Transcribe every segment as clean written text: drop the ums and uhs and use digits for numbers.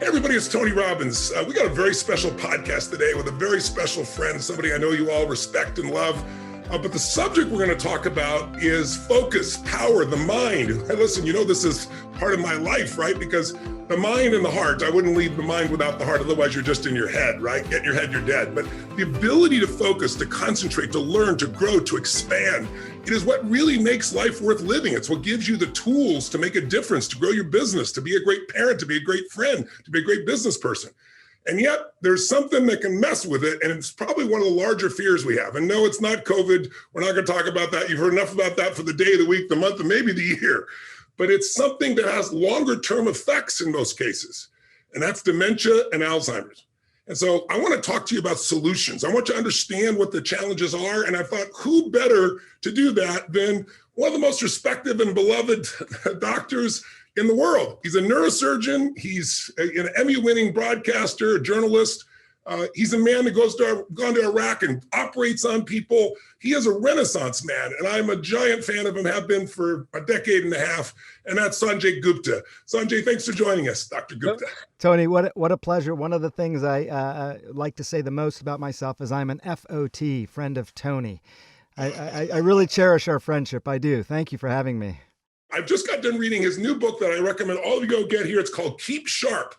Hey everybody, it's Tony Robbins. We got a very special podcast today with a very special friend, somebody I know you all respect and love. But the subject we're going to talk about is focus, power, the mind. Hey, listen, you know this is part of my life, right? Because the mind and the heart, I wouldn't leave the mind without the heart, otherwise you're just in your head, right? Get in your head, you're dead. But the ability to focus, to concentrate, to learn, to grow, to expand, it is what really makes life worth living. It's what gives you the tools to make a difference, to grow your business, to be a great parent, to be a great friend, to be a great business person. And yet there's something that can mess with it. And it's probably one of the larger fears we have. And no, it's not COVID. We're not going to talk about that. You've heard enough about that for the day, the week, the month, and maybe the year. But it's something that has longer term effects in most cases. And that's dementia and Alzheimer's. And so I want to talk to you about solutions. I want you to understand what the challenges are. And I thought, who better to do that than one of the most respected and beloved doctors in the world. He's a neurosurgeon. He's an Emmy-winning broadcaster, a journalist. He's a man that gone to Iraq and operates on people. He is a Renaissance man, and I'm a giant fan of him, have been for a decade and a half, and that's Sanjay Gupta. Sanjay, thanks for joining us, Dr. Gupta. Tony, what a pleasure. One of the things I like to say the most about myself is I'm an FOT, friend of Tony. I really cherish our friendship. I do. Thank you for having me. I've just got done reading his new book that I recommend all of you go get here. It's called Keep Sharp,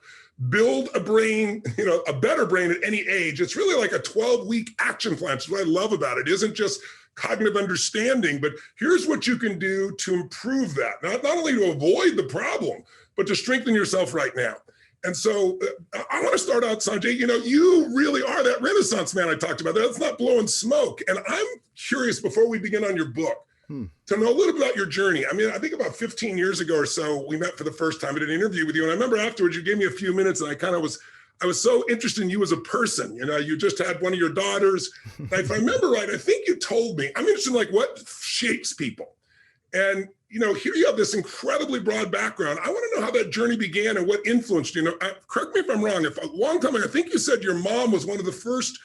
Build a Brain, a better brain at any age. It's really like a 12-week action plan. That's what I love about it. It isn't just cognitive understanding, but here's what you can do to improve that. Not only to avoid the problem, but to strengthen yourself right now. And so I want to start out, Sanjay, you really are that Renaissance man I talked about. That's not blowing smoke. And I'm curious, before we begin on your book, to know a little bit about your journey. I mean, I think about 15 years ago or so, we met for the first time. I did an interview with you. And I remember afterwards, you gave me a few minutes and I was so interested in you as a person. You just had one of your daughters. If I remember right, I think you told me, I'm interested in what shapes people. And, here you have this incredibly broad background. I want to know how that journey began and what influenced you. Correct me if I'm wrong. If a long time ago, I think you said your mom was one of the first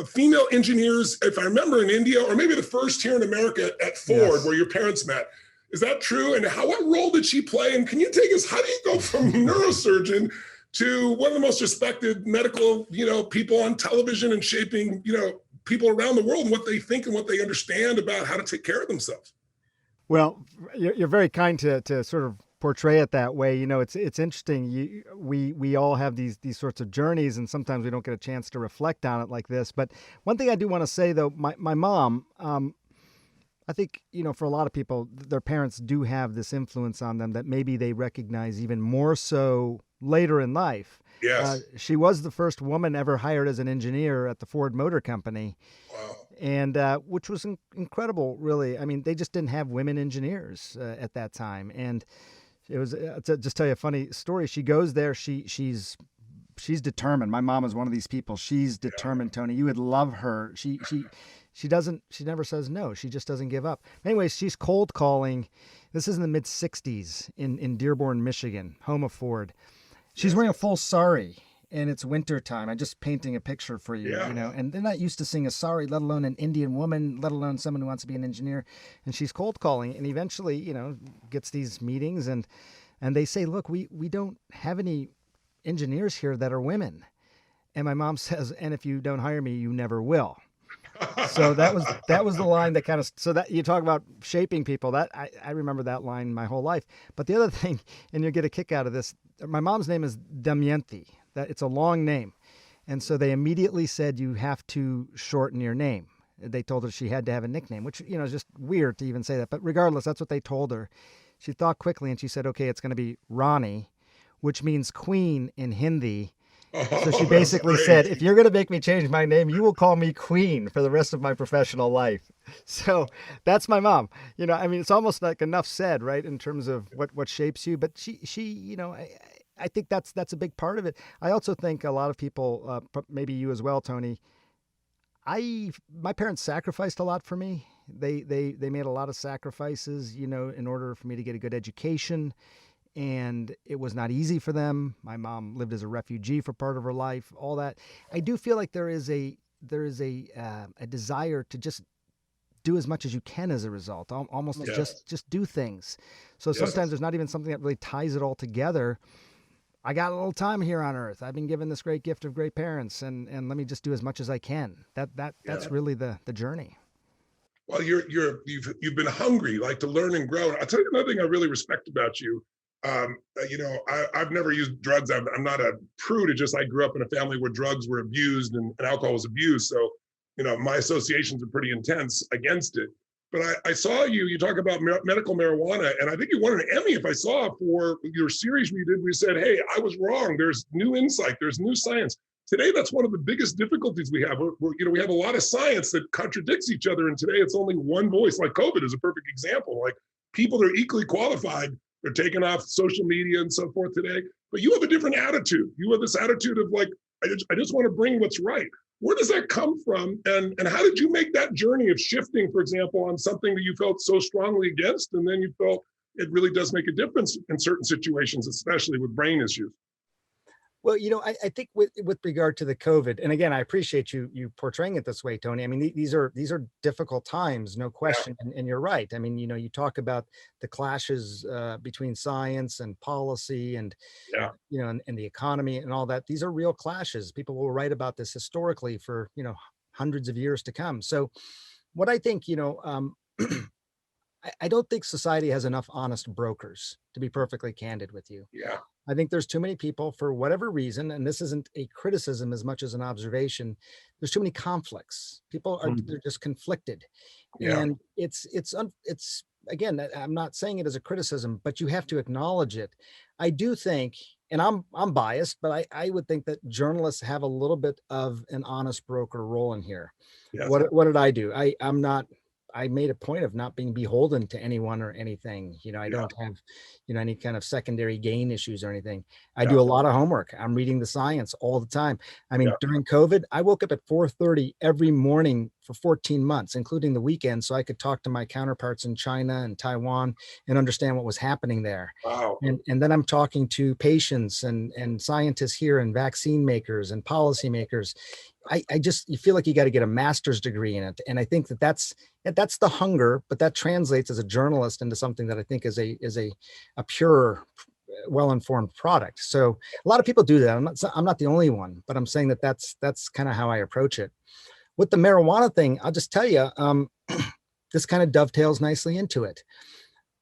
female engineers, if I remember, in India, or maybe the first here in America at Ford, yes, where your parents met. Is that true? And what role did she play? And can you take us, how do you go from neurosurgeon to one of the most respected medical, people on television and shaping, people around the world and what they think and what they understand about how to take care of themselves? Well, you're very kind to sort of portray it that way. It's interesting. We all have these sorts of journeys, and sometimes we don't get a chance to reflect on it like this. But one thing I do want to say, though, my mom, I think, for a lot of people, their parents do have this influence on them that maybe they recognize even more so later in life. Yes. She was the first woman ever hired as an engineer at the Ford Motor Company. Wow. And which was incredible, really. I mean, they just didn't have women engineers at that time. And it was, to just tell you a funny story, she goes there, she's determined. My mom is one of these people. She's determined, Tony. You would love her. She never says no. She just doesn't give up. Anyways, she's cold calling. This is in the mid 60s in Dearborn, Michigan, home of Ford. She's wearing a full sari, and it's winter time. I'm just painting a picture for you, and they're not used to seeing a sari, let alone an Indian woman, let alone someone who wants to be an engineer. And she's cold calling, and eventually, gets these meetings, and they say, look, we don't have any engineers here that are women. And my mom says, and if you don't hire me, you never will. So that was the line that kind of, so that you talk about shaping people, that I remember that line my whole life. But the other thing, and you'll get a kick out of this, my mom's name is Damayanti. That it's a long name. And so they immediately said, you have to shorten your name. They told her she had to have a nickname, which, is just weird to even say that. But regardless, that's what they told her. She thought quickly and she said, okay, it's going to be Rani, which means queen in Hindi. So she basically said, if you're going to make me change my name, you will call me Queen for the rest of my professional life. So that's my mom. It's almost like enough said, right, in terms of what shapes you. But she I think that's a big part of it. I also think a lot of people, maybe you as well, Tony, my parents sacrificed a lot for me. They made a lot of sacrifices, in order for me to get a good education. And it was not easy for them. My mom lived as a refugee for part of her life, all that. I do feel like there is a desire to just do as much as you can as a result, almost just do things. So sometimes there's not even something that really ties it all together. I got a little time here on earth. I've been given this great gift of great parents, and let me just do as much as I can. That's Yeah. really the journey. Well, you've been hungry, like to learn and grow. I'll tell you another thing I really respect about you. I've never used drugs. I'm not a prude. It's just I grew up in a family where drugs were abused and alcohol was abused. So, my associations are pretty intense against it. But I saw you talk about medical marijuana, and I think you won an Emmy, if I saw, for your series we did. We said, hey, I was wrong. There's new insight. There's new science. Today, that's one of the biggest difficulties we have. We have a lot of science that contradicts each other, and today it's only one voice. Like COVID is a perfect example. Like people that are equally qualified, they're taking off social media and so forth today. But you have a different attitude. You have this attitude of like, I just want to bring what's right. Where does that come from? And how did you make that journey of shifting, for example, on something that you felt so strongly against, and then you felt it really does make a difference in certain situations, especially with brain issues? Well, I think with regard to the COVID, and again, I appreciate you portraying it this way, Tony. I mean, these are difficult times, no question, and you're right. I mean, you talk about the clashes between science and policy, and Yeah. and the economy and all that. These are real clashes. People will write about this historically for hundreds of years to come. So, what I think, I don't think society has enough honest brokers, to be perfectly candid with you. Yeah. I think there's too many people for whatever reason, and this isn't a criticism as much as an observation. There's too many conflicts. People are they're just conflicted, Yeah. and it's again. I'm not saying it as a criticism, but you have to acknowledge it. I do think, and I'm biased, but I would think that journalists have a little bit of an honest broker role in here. Yes. What did I do? I'm not. I made a point of not being beholden to anyone or anything. I don't have, any kind of secondary gain issues or anything. I do a lot of homework. I'm reading the science all the time. I mean, during COVID, I woke up at 4:30 every morning for 14 months, including the weekend, so I could talk to my counterparts in China and Taiwan and understand what was happening there. Wow. And then I'm talking to patients and scientists here and vaccine makers and policymakers. You feel like you got to get a master's degree in it. And I think that's the hunger, but that translates as a journalist into something that I think is a pure, well-informed product. So a lot of people do that. I'm not the only one, but I'm saying that's kind of how I approach it. With the marijuana thing, I'll just tell you, this kind of dovetails nicely into it,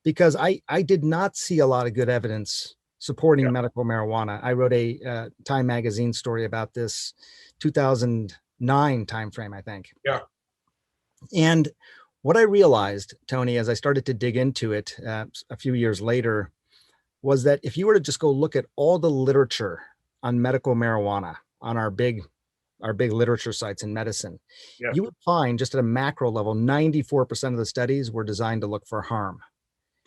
because I did not see a lot of good evidence supporting medical marijuana. I wrote a Time magazine story about this 2009 timeframe, I think. Yeah. And what I realized, Tony, as I started to dig into it a few years later, was that if you were to just go look at all the literature on medical marijuana on our big literature sites in medicine, you would find, just at a macro level, 94% of the studies were designed to look for harm,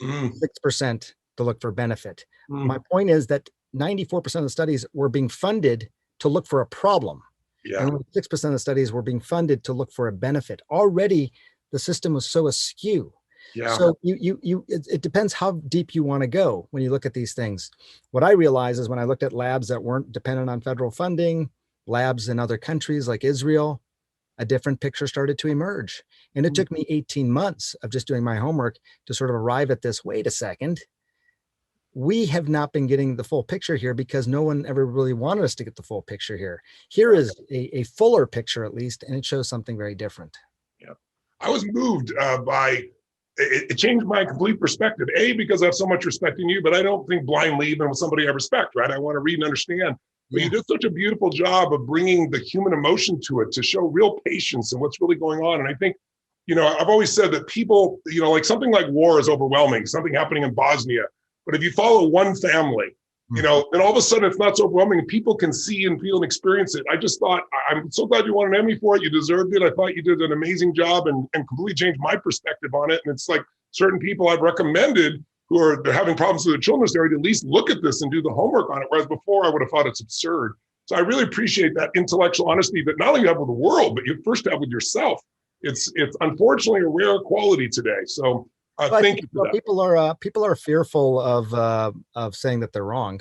6% to look for benefit. My point is that 94% of the studies were being funded to look for a problem. And only 6% of the studies were being funded to look for a benefit. Already, the system was so askew. So it depends how deep you want to go when you look at these things. What I realized is when I looked at labs that weren't dependent on federal funding, labs in other countries like Israel, a different picture started to emerge. And it took me 18 months of just doing my homework to sort of arrive at this. Wait a second. We have not been getting the full picture here because no one ever really wanted us to get the full picture here. Here is a fuller picture, at least, and it shows something very different. Yeah. I was moved by it changed my complete perspective. A, because I have so much respect in you, but I don't think blindly, even with somebody I respect, right? I want to read and understand. But you did such a beautiful job of bringing the human emotion to it to show real patience and what's really going on. And I think, I've always said that people, like something like war is overwhelming, something happening in Bosnia. But if you follow one family, and all of a sudden it's not so overwhelming and people can see and feel and experience it. I just thought, I'm so glad you won an Emmy for it. You deserved it. I thought you did an amazing job and completely changed my perspective on it. And it's like certain people I've recommended who are having problems with the children's area to at least look at this and do the homework on it. Whereas before I would have thought it's absurd. So I really appreciate that intellectual honesty that not only you have with the world, but you first have with yourself. It's unfortunately a rare quality today. So thank you for that. People are fearful of saying that they're wrong.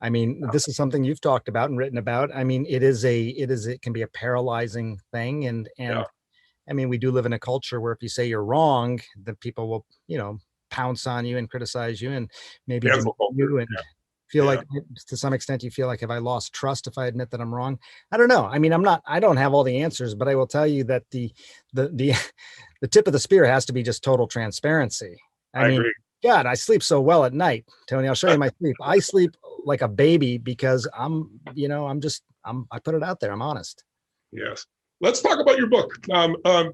I mean, this is something you've talked about and written about. I mean, it can be a paralyzing thing. And I mean, we do live in a culture where if you say you're wrong, then people will, pounce on you and criticize you and maybe you. Feel like to some extent you feel like, have I lost trust if I admit that I'm wrong? I don't know. I mean, I don't have all the answers, but I will tell you that the tip of the spear has to be just total transparency. I mean, agree. God, I sleep so well at night, Tony. I'll show you my sleep. I sleep like a baby because I put it out there. I'm honest. Yes. Let's talk about your book.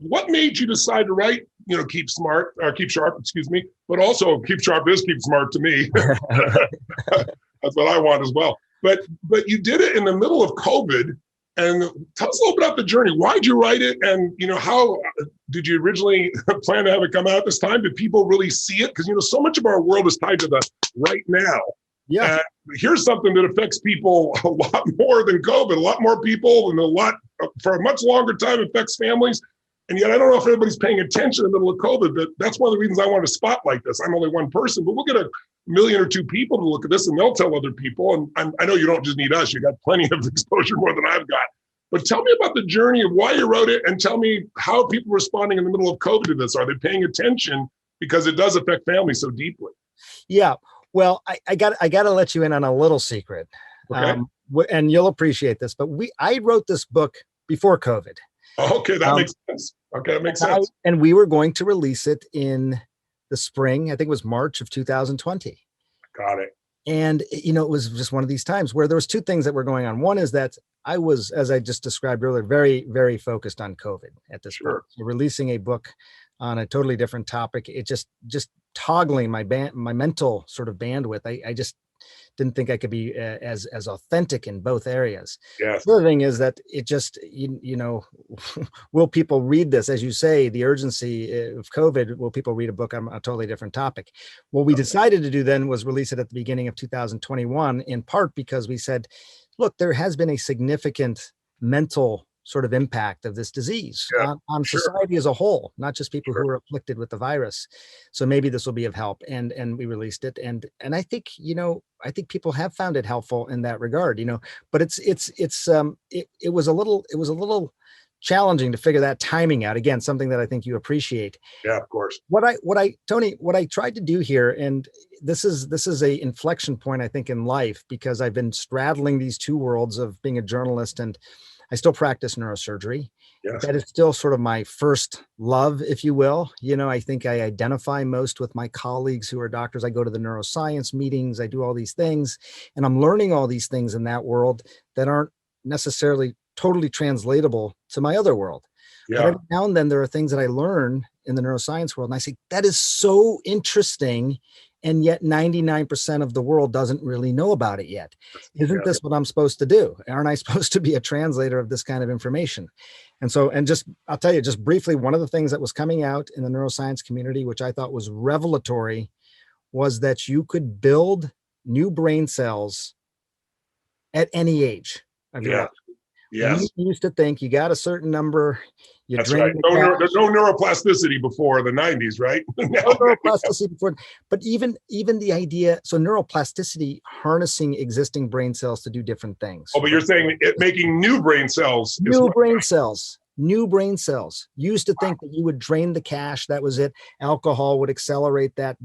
What made you decide to write, keep sharp, excuse me, but also keep sharp is keep smart to me. That's what I want as well. But you did it in the middle of COVID. And tell us a little bit about the journey. Why did you write it? And, how did you originally plan to have it come out this time? Did people really see it? Because, so much of our world is tied to the right now. Yeah. Here's something that affects people a lot more than COVID, a lot more people and for a much longer time affects families. And yet I don't know if everybody's paying attention in the middle of COVID, but that's one of the reasons I want to spotlight this. I'm only one person, but we'll get a million or two people to look at this and they'll tell other people. And I know you don't just need us, you got plenty of exposure more than I've got. But tell me about the journey of why you wrote it and tell me how people are responding in the middle of COVID to this. Are they paying attention? Because it does affect families so deeply. Yeah. Well, I got to let you in on a little secret. Okay. And you'll appreciate this, but I wrote this book before COVID. Okay, that makes sense. Okay, that makes sense. And we were going to release it in the spring. I think it was March of 2020. Got it. And, it was just one of these times where there was two things that were going on. One is that I was, as I just described earlier, very, very focused on COVID at this point. So releasing a book on a totally different topic, it just toggling my mental sort of bandwidth. I just didn't think I could be as authentic in both areas. Yes. The other thing is that it just, will people read this? As you say, the urgency of COVID, will people read a book on a totally different topic? What we decided to do then was release it at the beginning of 2021, in part because we said, look, there has been a significant mental sort of impact of this disease on society as a whole, not just people who are afflicted with the virus. So maybe this will be of help. And we released it. And I think, I think people have found it helpful in that regard, but it was a little challenging to figure that timing out. Again, something that I think you appreciate. Yeah, of course. Tony, what I tried to do here, and this is a inflection point, I think, in life, because I've been straddling these two worlds of being a journalist and I still practice neurosurgery. Yes. That is still sort of my first love, if you will. I think I identify most with my colleagues who are doctors. I go to the neuroscience meetings, I do all these things, and I'm learning all these things in that world that aren't necessarily totally translatable to my other world. Yeah. But every now and then there are things that I learn in the neuroscience world, and I say, that is so interesting. And yet 99% of the world doesn't really know about it yet. Isn't this what I'm supposed to do? Aren't I supposed to be a translator of this kind of information? And so, I'll tell you just briefly, one of the things that was coming out in the neuroscience community, which I thought was revelatory, was that you could build new brain cells at any age of your life. Yes. You used to think you got a certain number. That's right. There's no neuroplasticity before the 90s, right? No neuroplasticity before, but even the idea, so neuroplasticity, harnessing existing brain cells to do different things. Oh, but you're saying making new brain cells. New brain cells. You used to think that you would drain the cache. That was it. Alcohol would accelerate that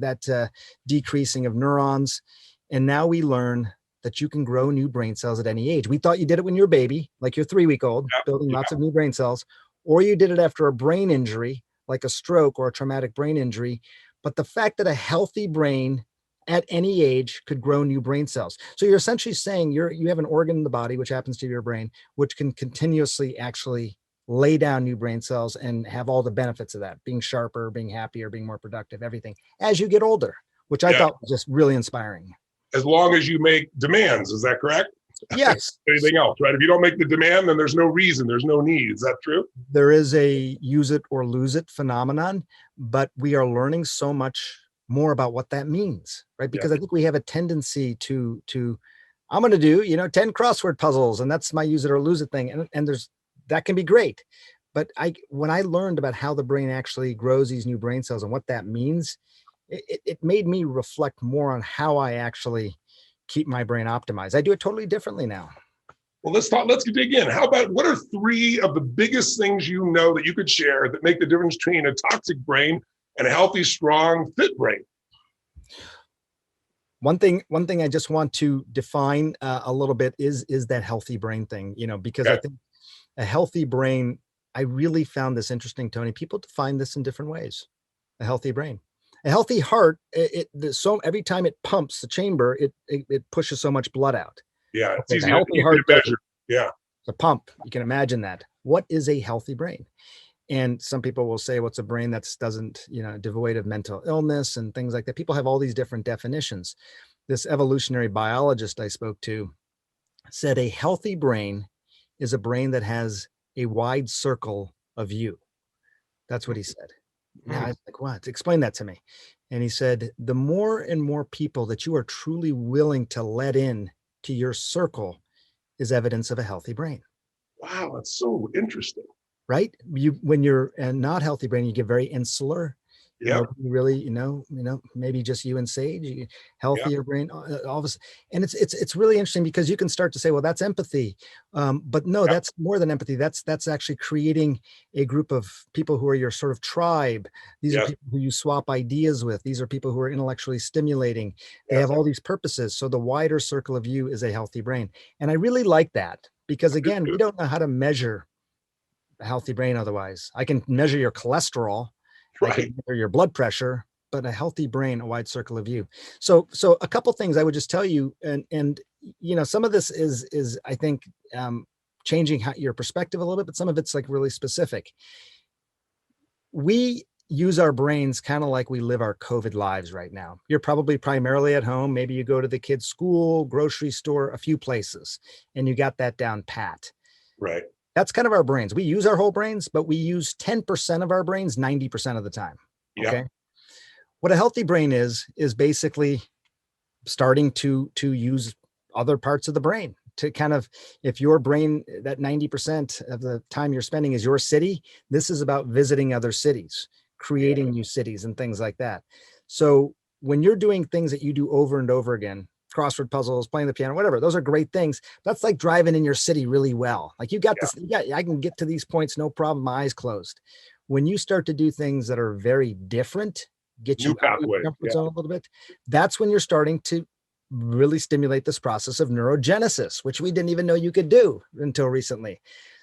decreasing of neurons. And now we learn that you can grow new brain cells at any age. We thought you did it when you were a baby, like your 3-week-old, building lots of new brain cells, or you did it after a brain injury, like a stroke or a traumatic brain injury. But the fact that a healthy brain at any age could grow new brain cells. So you're essentially saying you have an organ in the body, which happens to your brain, which can continuously actually lay down new brain cells and have all the benefits of that, being sharper, being happier, being more productive, everything, as you get older, which I thought was just really inspiring. As long as you make demands, is that correct? Yes. Anything else, right? If you don't make the demand, then there's no reason, there's no need. Is that true? There is a use it or lose it phenomenon, but we are learning so much more about what that means, right? Because I think we have a tendency to I'm going to do, 10 crossword puzzles, and that's my use it or lose it thing. And that can be great. But when I learned about how the brain actually grows these new brain cells and what that means, it made me reflect more on how I actually keep my brain optimized. I do it totally differently now. Well, let's dig in. How about, what are 3 of the biggest things that you could share that make the difference between a toxic brain and a healthy, strong, fit brain? One thing I just want to define a little bit is that healthy brain thing, because I Okay. think a healthy brain, I really found this interesting, Tony. People define this in different ways. A healthy brain, a healthy heart. So every time it pumps the chamber, it pushes so much blood out. Yeah. It's Okay, the easy to, healthy easy to heart does measure. Yeah. the pump. You can imagine that. What is a healthy brain? And some people will say, what's a brain that's doesn't, devoid of mental illness and things like that. People have all these different definitions. This evolutionary biologist I spoke to said a healthy brain is a brain that has a wide circle of view. That's what he said. Yeah, I was like, what? Explain that to me. And he said, the more and more people that you are truly willing to let in to your circle is evidence of a healthy brain. Wow, that's so interesting. Right? When you're a not healthy brain, you get very insular. Yeah. Nobody really, maybe just you and Sage, Yeah. healthier brain, all of us. And it's really interesting because you can start to say, well, that's empathy. But no, Yeah. that's more than empathy. That's actually creating a group of people who are your sort of tribe. These are Yes. people who you swap ideas with. These are people who are intellectually stimulating. They Yes. have all these purposes. So the wider circle of you is a healthy brain. And I really like that because again, we don't know how to measure a healthy brain otherwise. I can measure your cholesterol, I Right. can measure your blood pressure, but a healthy brain, a wide circle of view. So a couple things I would just tell you, and some of this is I think changing your perspective a little bit, but some of it's like really specific. We use our brains kind of like we live our COVID lives right now. You're probably primarily at home. Maybe you go to the kids' school, grocery store, a few places, and you got that down pat. Right. That's kind of our brains. We use our whole brains, but we use 10% of our brains 90% of the time. Yeah. Okay. What a healthy brain is basically starting to use other parts of the brain to kind of, if your brain, that 90% of the time you're spending is your city, this is about visiting other cities, creating new cities and things like that. So when you're doing things that you do over and over again, crossword puzzles, playing the piano, whatever, those are great things. That's like driving in your city really well. Like you got this, I can get to these points, no problem, my eyes closed. When you start to do things that are very different, get New you out of your pathways. comfort Yeah. zone a little bit, that's when you're starting to really stimulate this process of neurogenesis, which we didn't even know you could do until recently.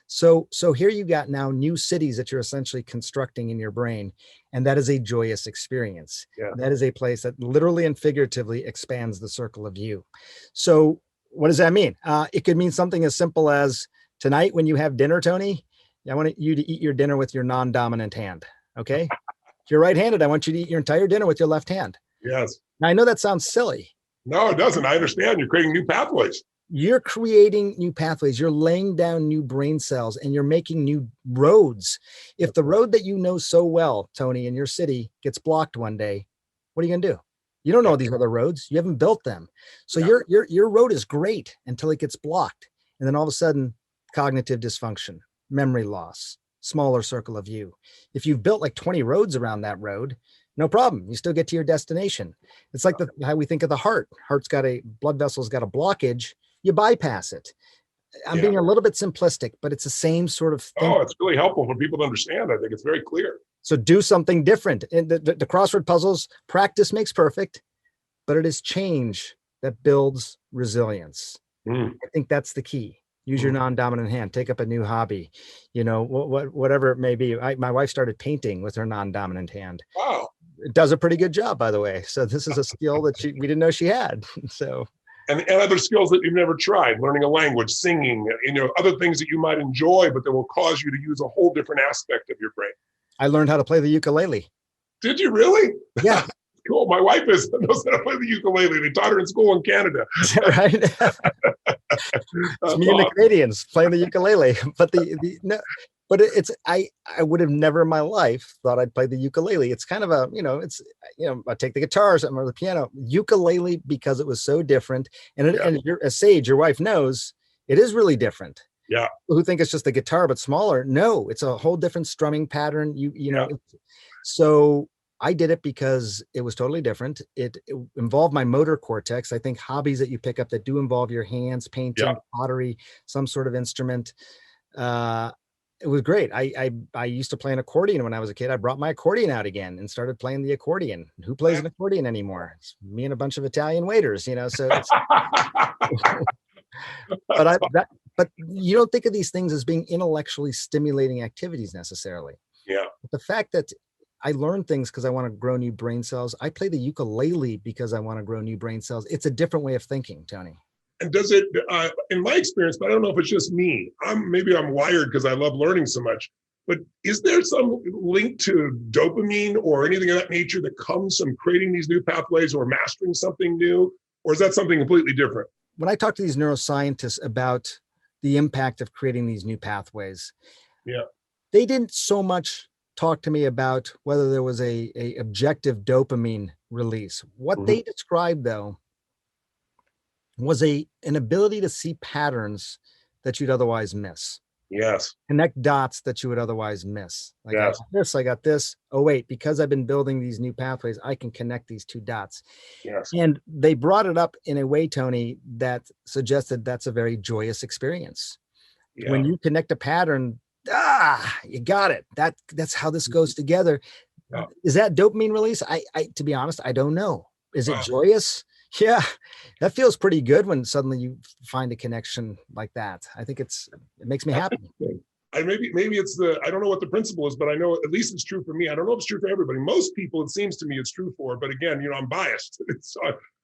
So here you got now new cities that you're essentially constructing in your brain. And that is a joyous experience. Yeah. That is a place that literally and figuratively expands the circle of you. So what does that mean? It could mean something as simple as tonight when you have dinner, Tony, I want you to eat your dinner with your non-dominant hand. Okay. If you're right-handed, I want you to eat your entire dinner with your left hand. Yes. Now I know that sounds silly. No, it doesn't. I understand. You're creating new pathways. You're creating new pathways. You're laying down new brain cells and you're making new roads. If the road that you know so well, Tony, in your city gets blocked one day, what are you going to do? You don't know these other roads. You haven't built them. So your road is great until it gets blocked. And then all of a sudden, cognitive dysfunction, memory loss, smaller circle of view. If you've built like 20 roads around that road, no problem. You still get to your destination. It's like how we think of the heart. Heart's got blood vessel's got a blockage. You bypass it. I'm being a little bit simplistic, but it's the same sort of thing. Oh, it's really helpful for people to understand. I think it's very clear. So do something different. And the crossword puzzles, practice makes perfect, but it is change that builds resilience. I think that's the key. Use your non-dominant hand, take up a new hobby, whatever it may be. My wife started painting with her non-dominant hand. Wow. It does a pretty good job, by the way. So this is a skill that we didn't know she had. So. And other skills that you've never tried, learning a language, singing, other things that you might enjoy, but that will cause you to use a whole different aspect of your brain. I learned how to play the ukulele. Did you really? Yeah. Cool. My wife knows how to play the ukulele. They taught her in school in Canada. Is that right? It's me and the Canadians playing the ukulele. But I would have never in my life thought I'd play the ukulele. It's kind of I take the guitar or the piano. Ukulele, because it was so different. And you're a Sage, your wife knows it is really different. Yeah. People who think it's just a guitar but smaller. No, it's a whole different strumming pattern. So I did it because it was totally different. It involved my motor cortex. I think hobbies that you pick up that do involve your hands, painting, pottery, some sort of instrument. It was great. I used to play an accordion when I was a kid. I brought my accordion out again and started playing the accordion. Who plays an accordion anymore? It's me and a bunch of Italian waiters, so it's, but but you don't think of these things as being intellectually stimulating activities necessarily. Yeah. But the fact that I learn things because I want to grow new brain cells. I play the ukulele because I want to grow new brain cells. It's a different way of thinking, Tony. And does it, in my experience, but I don't know if it's just me, maybe I'm wired because I love learning so much, but is there some link to dopamine or anything of that nature that comes from creating these new pathways or mastering something new? Or is that something completely different? When I talk to these neuroscientists about the impact of creating these new pathways, they didn't so much talk to me about whether there was a objective dopamine release. What they described, though, was an ability to see patterns that you'd otherwise miss. Yes. Connect dots that you would otherwise miss. Like, yes. I got this. Oh, wait, because I've been building these new pathways, I can connect these two dots. Yes. And they brought it up in a way, Tony, that suggested that's a very joyous experience. Yeah. When you connect a pattern, you got it. That's how this goes together. Yeah. Is that dopamine release? I to be honest, I don't know. Is it joyous? Yeah, that feels pretty good when suddenly you find a connection like that. I think it makes me happy. Maybe it's I don't know what the principle is, but I know at least it's true for me. I don't know if it's true for everybody. Most people, it seems to me, it's true for. But again, I'm biased.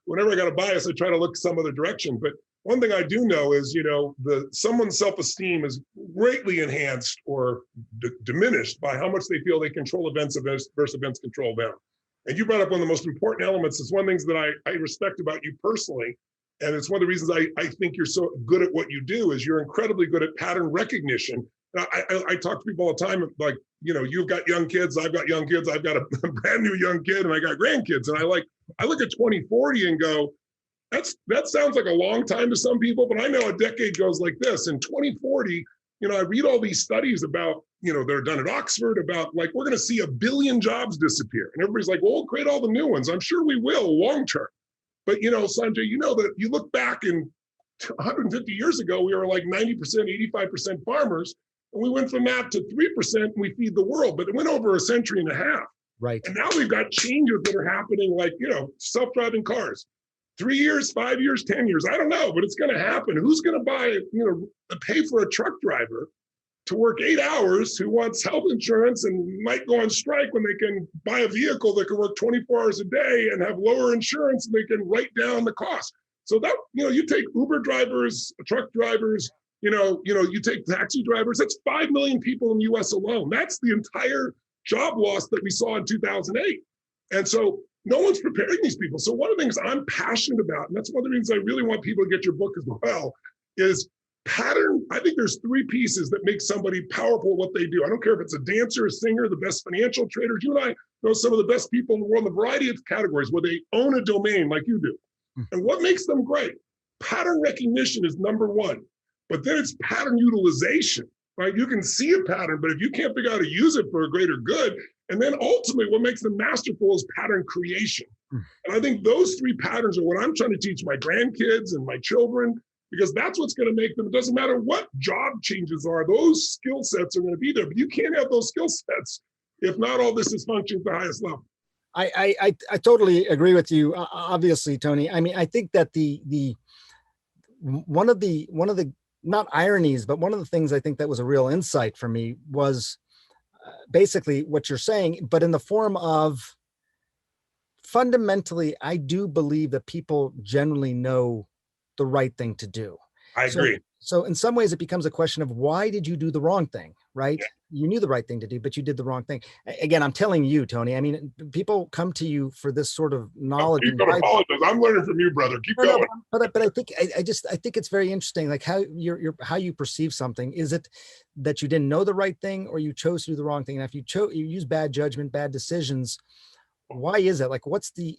Whenever I got a bias, I try to look some other direction. But one thing I do know is, someone's self-esteem is greatly enhanced or diminished by how much they feel they control events versus events control them. And you brought up one of the most important elements. It's one of the things that I respect about you personally. And it's one of the reasons I think you're so good at what you do is you're incredibly good at pattern recognition. I talk to people all the time, like, you've got young kids, I've got young kids, I've got a brand new young kid, and I got grandkids. And I look at 2040 and go, that sounds like a long time to some people, but I know a decade goes like this. In 2040, I read all these studies about, they're done at Oxford about we're going to see 1 billion jobs disappear. And everybody's like, well, we'll create all the new ones. I'm sure we will long term. But, Sanjay, that you look back in 150 years ago, we were like 90%, 85% farmers. And we went from that to 3% and we feed the world. But it went over a century and a half. Right. And now we've got changes that are happening self-driving cars. 3 years, 5 years, 10 years, I don't know, but it's going to happen. Who's going to buy, pay for a truck driver to work 8 hours who wants health insurance and might go on strike when they can buy a vehicle that can work 24 hours a day and have lower insurance and they can write down the cost. So that, you take Uber drivers, truck drivers, you take taxi drivers, that's 5 million people in the US alone. That's the entire job loss that we saw in 2008. And so no one's preparing these people. So one of the things I'm passionate about, and that's one of the reasons I really want people to get your book as well, is pattern. I think there's 3 pieces that make somebody powerful at what they do. I don't care if it's a dancer, a singer, the best financial traders. You and I know some of the best people in the world in a variety of categories where they own a domain like you do. And what makes them great? Pattern recognition is number 1, but then it's pattern utilization, right? You can see a pattern, but if you can't figure out how to use it for a greater good, and then ultimately what makes them masterful is pattern creation. And I think those 3 patterns are what I'm trying to teach my grandkids and my children, because that's what's going to make them. It doesn't matter what job changes are, those skill sets are going to be there, but you can't have those skill sets if not all this is functioning at the highest level. I totally agree with you. Obviously, Tony. I mean, I think that the one of the not ironies, but one of the things I think that was a real insight for me was basically what you're saying, but in the form of fundamentally, I do believe that people generally know the right thing to do. I agree. So in some ways it becomes a question of why did you do the wrong thing, right? Yeah. You knew the right thing to do, but you did the wrong thing. Again, I'm telling you, Tony, I mean, people come to you for this sort of knowledge. You don't apologize. I'm learning from you, brother. Keep going. But I think, I think it's very interesting, like how how you perceive something. Is it that you didn't know the right thing or you chose to do the wrong thing? And if you use bad judgment, bad decisions, why is it? Like, what's the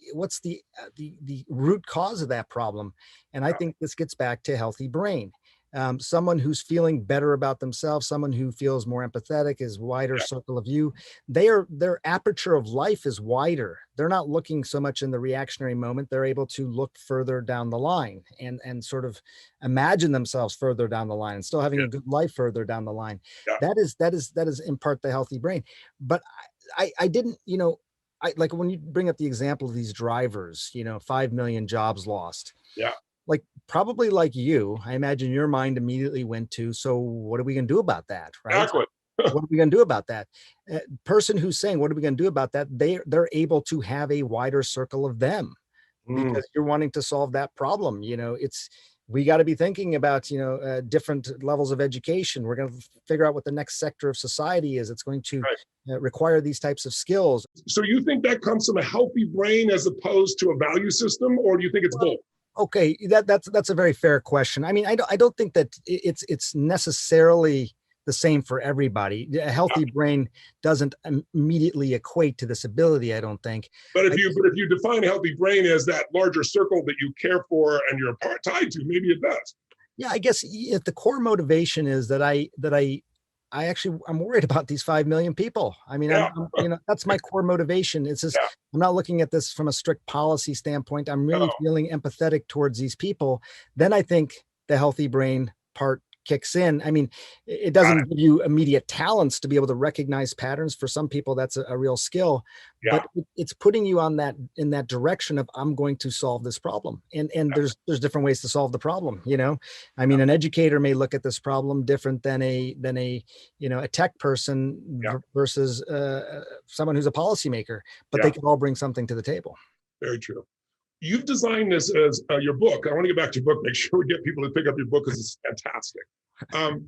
root cause of that problem? And I think this gets back to healthy brain. someone who's feeling better about themselves, someone who feels more empathetic, is wider circle of view. Their aperture of life is wider. They're not looking so much in the reactionary moment. They're able to look further down the line and sort of imagine themselves further down the line and still having a good life further down the line. Yeah. That is in part the healthy brain. But I didn't, I like when you bring up the example of these drivers, 5 million jobs lost. Yeah. Like probably like you, I imagine your mind immediately went to, so what are we going to do about that? Right. Exactly. What are we going to do about that? Person who's saying, what are we going to do about that? They're able to have a wider circle of them because you're wanting to solve that problem. We got to be thinking about, different levels of education. We're going to figure out what the next sector of society is. It's going to require these types of skills. So you think that comes from a healthy brain as opposed to a value system, or do you think it's both? Okay, that's a very fair question. I mean, I don't think that it's necessarily the same for everybody. A healthy brain doesn't immediately equate to this ability, I don't think. But if you define a healthy brain as that larger circle that you care for and you're tied to, maybe it does. Yeah, I guess if the core motivation is I'm worried about these 5 million people. I mean, that's my core motivation. It's just, I'm not looking at this from a strict policy standpoint. I'm really feeling empathetic towards these people. Then I think the healthy brain part kicks in. I mean, it doesn't give you immediate talents to be able to recognize patterns. For some people, that's a real skill, but it's putting you in that direction of, I'm going to solve this problem. And there's different ways to solve the problem. I mean, an educator may look at this problem different than a tech person versus someone who's a policymaker, but they can all bring something to the table. Very true. You've designed this as your book. I want to get back to your book. Make sure we get people to pick up your book because it's fantastic.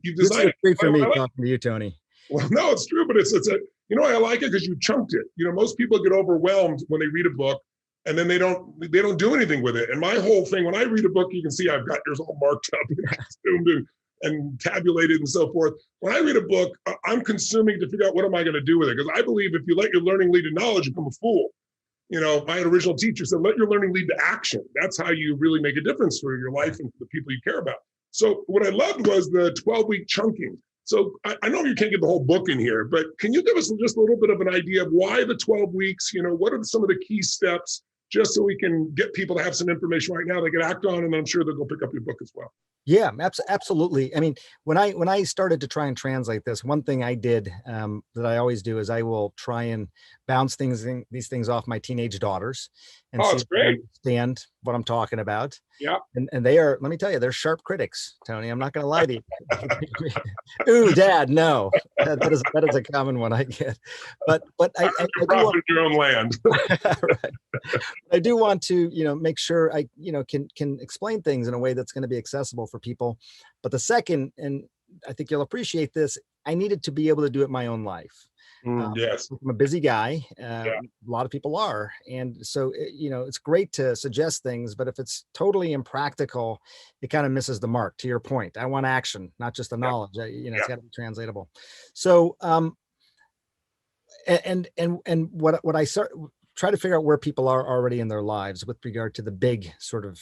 You've designed this is free for me talking to you, Tony. Well, no, it's true, but it's I like it because you chunked it. Most people get overwhelmed when they read a book and then they don't do anything with it. And my whole thing, when I read a book, you can see I've got yours all marked up and consumed and tabulated and so forth. When I read a book, I'm consuming to figure out what am I going to do with it? Because I believe if you let your learning lead to knowledge, you become a fool. My original teacher said, let your learning lead to action. That's how you really make a difference for your life and for the people you care about. So what I loved was the 12-week chunking. So I know you can't get the whole book in here, but can you give us just a little bit of an idea of why the 12 weeks? What are some of the key steps, just so we can get people to have some information right now they can act on, and I'm sure they'll go pick up your book as well. Yeah, absolutely. I mean, when I started to try and translate this, one thing I did that I always do is I will try and bounce these things off my teenage daughters and see if they understand what I'm talking about. Yeah. And they are, let me tell you, they're sharp critics, Tony. I'm not going to lie to you. Ooh, Dad, no. That is a common one I get. But I do want your own land. Right. I do want to, make sure I, can explain things in a way that's going to be accessible for people. But the second, and I think you'll appreciate this, I needed to be able to do it in my own life. Yes. I'm a busy guy. A lot of people are. And so, it's great to suggest things, but if it's totally impractical, it kind of misses the mark. To your point, I want action, not just the knowledge. It's got to be translatable. So, and what I try to figure out where people are already in their lives with regard to the big sort of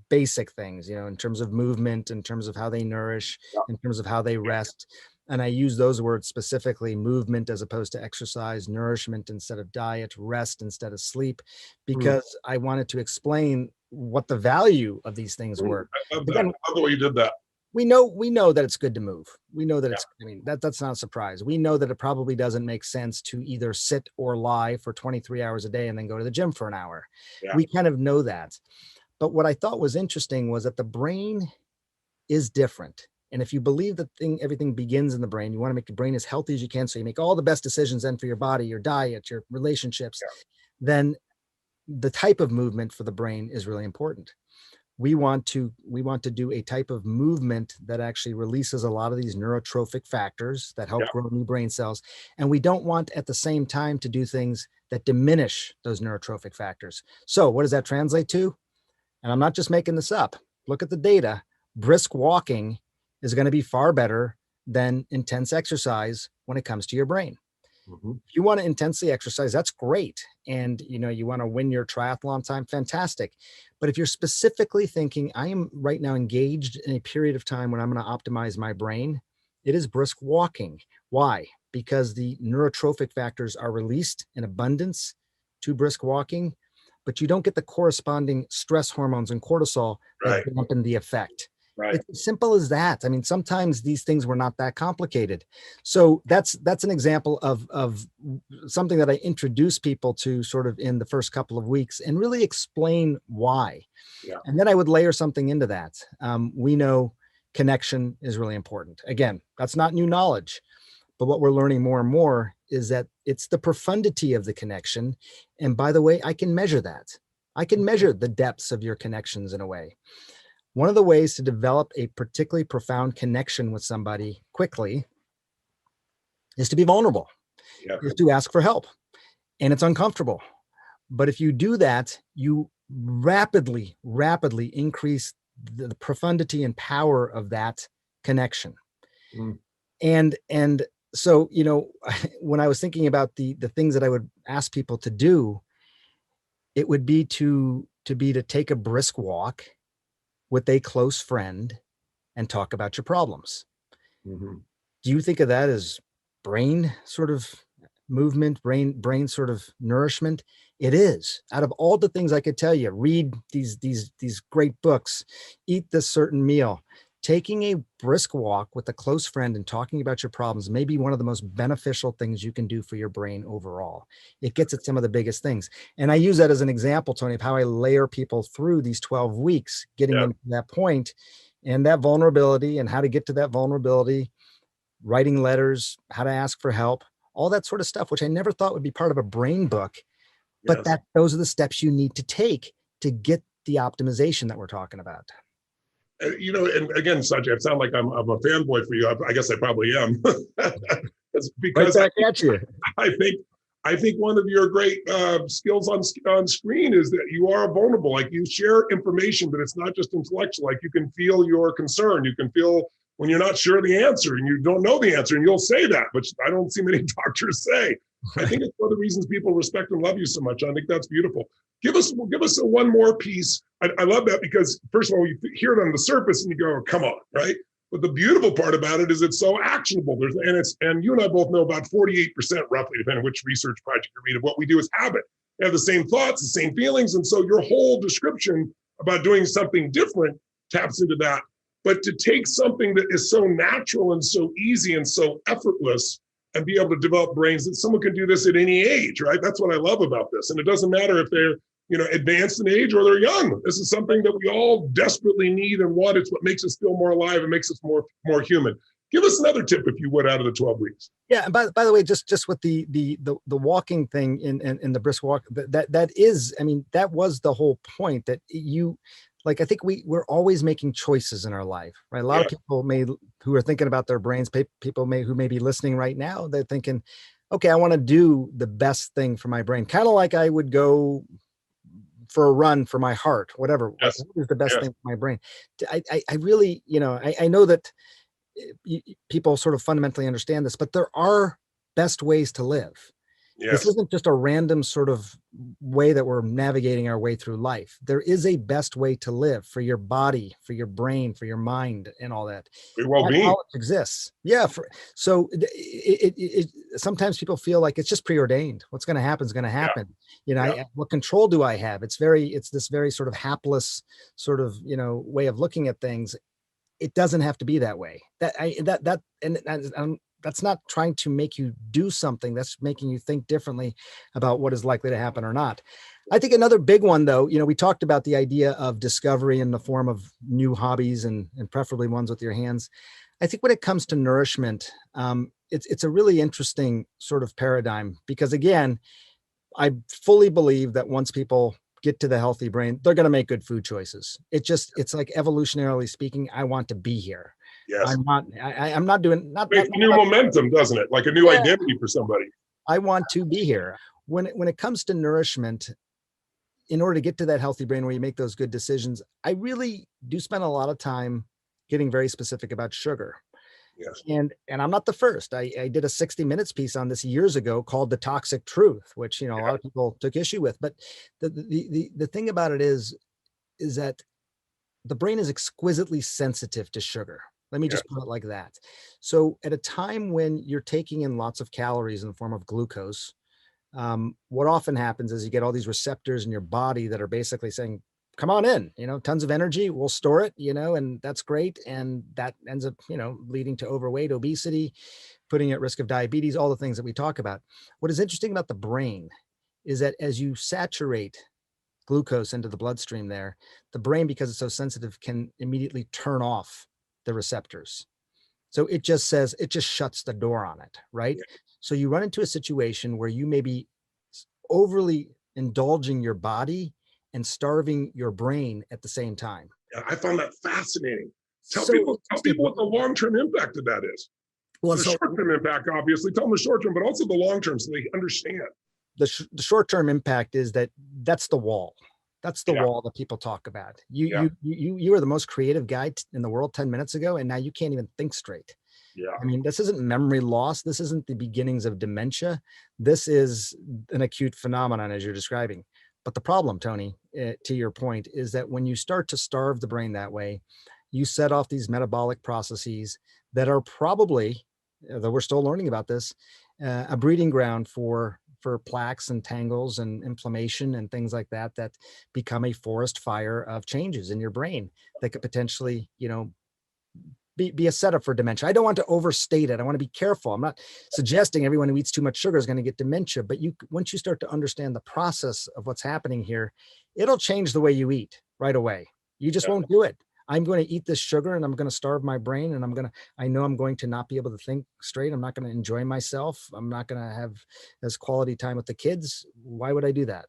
basic things, in terms of movement, in terms of how they nourish, in terms of how they rest. And I use those words specifically: movement as opposed to exercise, nourishment instead of diet, rest instead of sleep, because I wanted to explain what the value of these things were. I love the way you did that. We know that it's good to move. We know that that's not a surprise. We know that it probably doesn't make sense to either sit or lie for 23 hours a day and then go to the gym for an hour. Yeah. We kind of know that. But what I thought was interesting was that the brain is different. And if you believe that everything begins in the brain, you want to make the brain as healthy as you can, so you make all the best decisions then for your body, your diet, your relationships, then the type of movement for the brain is really important. We want to do a type of movement that actually releases a lot of these neurotrophic factors that help grow new brain cells. And we don't want at the same time to do things that diminish those neurotrophic factors. So what does that translate to? And I'm not just making this up. Look at the data. Brisk walking is going to be far better than intense exercise when it comes to your brain. Mm-hmm. If you want to intensely exercise, that's great. And, you want to win your triathlon time, fantastic. But if you're specifically thinking, I am right now engaged in a period of time when I'm going to optimize my brain, it is brisk walking. Why? Because the neurotrophic factors are released in abundance to brisk walking, but you don't get the corresponding stress hormones and cortisol that Right. dampen the effect. Right. It's as simple as that. I mean, sometimes these things were not that complicated. So that's an example of something that I introduce people to sort of in the first couple of weeks and really explain why. Yeah. And then I would layer something into that. We know connection is really important. Again, that's not new knowledge, but what we're learning more and more is that it's the profundity of the connection. And by the way, I can measure that. I can measure the depths of your connections in a way. One of the ways to develop a particularly profound connection with somebody quickly is to be vulnerable, Yeah. is to ask for help. And it's uncomfortable. But if you do that, you rapidly increase the profundity and power of that connection. Mm. And so, when I was thinking about the things that I would ask people to do, it would be to take a brisk walk with a close friend and talk about your problems. Mm-hmm. Do you think of that as brain sort of movement, brain sort of nourishment? It is. Out of all the things I could tell you, read these great books, eat this certain meal, taking a brisk walk with a close friend and talking about your problems may be one of the most beneficial things you can do for your brain overall. It gets at some of the biggest things. And I use that as an example, Tony, of how I layer people through these 12 weeks, getting them to that point and that vulnerability and how to get to that vulnerability, writing letters, how to ask for help, all that sort of stuff, which I never thought would be part of a brain book. But those are the steps you need to take to get the optimization that we're talking about. And again, Sanjay, I sound like I'm a fanboy for you. I guess I probably am. It's because right back at you. I think one of your great skills on screen is that you are vulnerable. Like you share information, but it's not just intellectual. Like you can feel your concern. You can feel when you're not sure of the answer and you don't know the answer, and you'll say that, which I don't see many doctors say. I think it's one of the reasons people respect and love you so much. I think that's beautiful. Give us one more piece. I love that because first of all, you hear it on the surface and you go, come on, right? But the beautiful part about it is it's so actionable. And you and I both know about 48% roughly, depending on which research project you read, of what we do is habit. We have the same thoughts, the same feelings. And so your whole description about doing something different taps into that. But to take something that is so natural and so easy and so effortless and be able to develop brains that someone can do this at any age, right? That's what I love about this. And it doesn't matter if they're advanced in age or they're young. This is something that we all desperately need and want. It's what makes us feel more alive and makes us more human. Give us another tip, if you would, out of the 12 weeks. Yeah, and by the way, just with the walking thing in the brisk walk, that is, I mean, that was the whole point, that you, like, I think we're always making choices in our life, right? A lot of people who are thinking about their brains, people who may be listening right now, they're thinking, okay, I want to do the best thing for my brain. Kind of like I would go for a run for my heart, whatever. Yes. Like, what is the best thing for my brain? I really, I know that people sort of fundamentally understand this, but there are best ways to live. Yes. This isn't just a random sort of way that we're navigating our way through life. There is a best way to live for your body, for your brain, for your mind, and all that. Your well-being. How it exists. Yeah. So sometimes people feel like it's just preordained. What's going to happen is going to happen. Yeah. What control do I have? It's this very sort of hapless sort of, way of looking at things. It doesn't have to be that way. That's not trying to make you do something. That's making you think differently about what is likely to happen or not. I think another big one, though, we talked about the idea of discovery in the form of new hobbies and preferably ones with your hands. I think when it comes to nourishment, it's a really interesting sort of paradigm because, again, I fully believe that once people get to the healthy brain, they're going to make good food choices. It's like evolutionarily speaking, I want to be here. Yes. I'm not doing makes new momentum, doesn't it? Like a new identity for somebody. I want to be here. When it comes to nourishment, in order to get to that healthy brain where you make those good decisions, I really do spend a lot of time getting very specific about sugar. Yes. And I'm not the first. I did a 60 Minutes piece on this years ago called The Toxic Truth, which, a lot of people took issue with. But the thing about it is is that the brain is exquisitely sensitive to sugar. Let me just put it like that. So at a time when you're taking in lots of calories in the form of glucose, what often happens is you get all these receptors in your body that are basically saying, come on in, tons of energy, we'll store it, and that's great. And that ends up, leading to overweight, obesity, putting you at risk of diabetes, all the things that we talk about. What is interesting about the brain is that as you saturate glucose into the bloodstream there, the brain, because it's so sensitive, can immediately turn off the receptors. So it just shuts the door on it, right? Yeah. So you run into a situation where you may be overly indulging your body and starving your brain at the same time. Yeah, I found that fascinating. Tell So people what the long-term impact of that is. Well, the short-term impact, obviously. Tell them the short-term, but also the long-term so they understand. The short-term impact is that's the wall. That's the wall that people talk about. You were the most creative guy in the world 10 minutes ago, and now you can't even think straight. Yeah. I mean, this isn't memory loss. This isn't the beginnings of dementia. This is an acute phenomenon, as you're describing. But the problem, Tony, to your point, is that when you start to starve the brain that way, you set off these metabolic processes that are probably, though we're still learning about this, a breeding ground for plaques and tangles and inflammation and things like that become a forest fire of changes in your brain that could potentially, be a setup for dementia. I don't want to overstate it. I want to be careful. I'm not suggesting everyone who eats too much sugar is going to get dementia, but once you start to understand the process of what's happening here, it'll change the way you eat right away. You just won't do it. I'm going to eat this sugar and I'm going to starve my brain, and I know I'm going to not be able to think straight. I'm not going to enjoy myself. I'm not going to have as quality time with the kids. Why would I do that?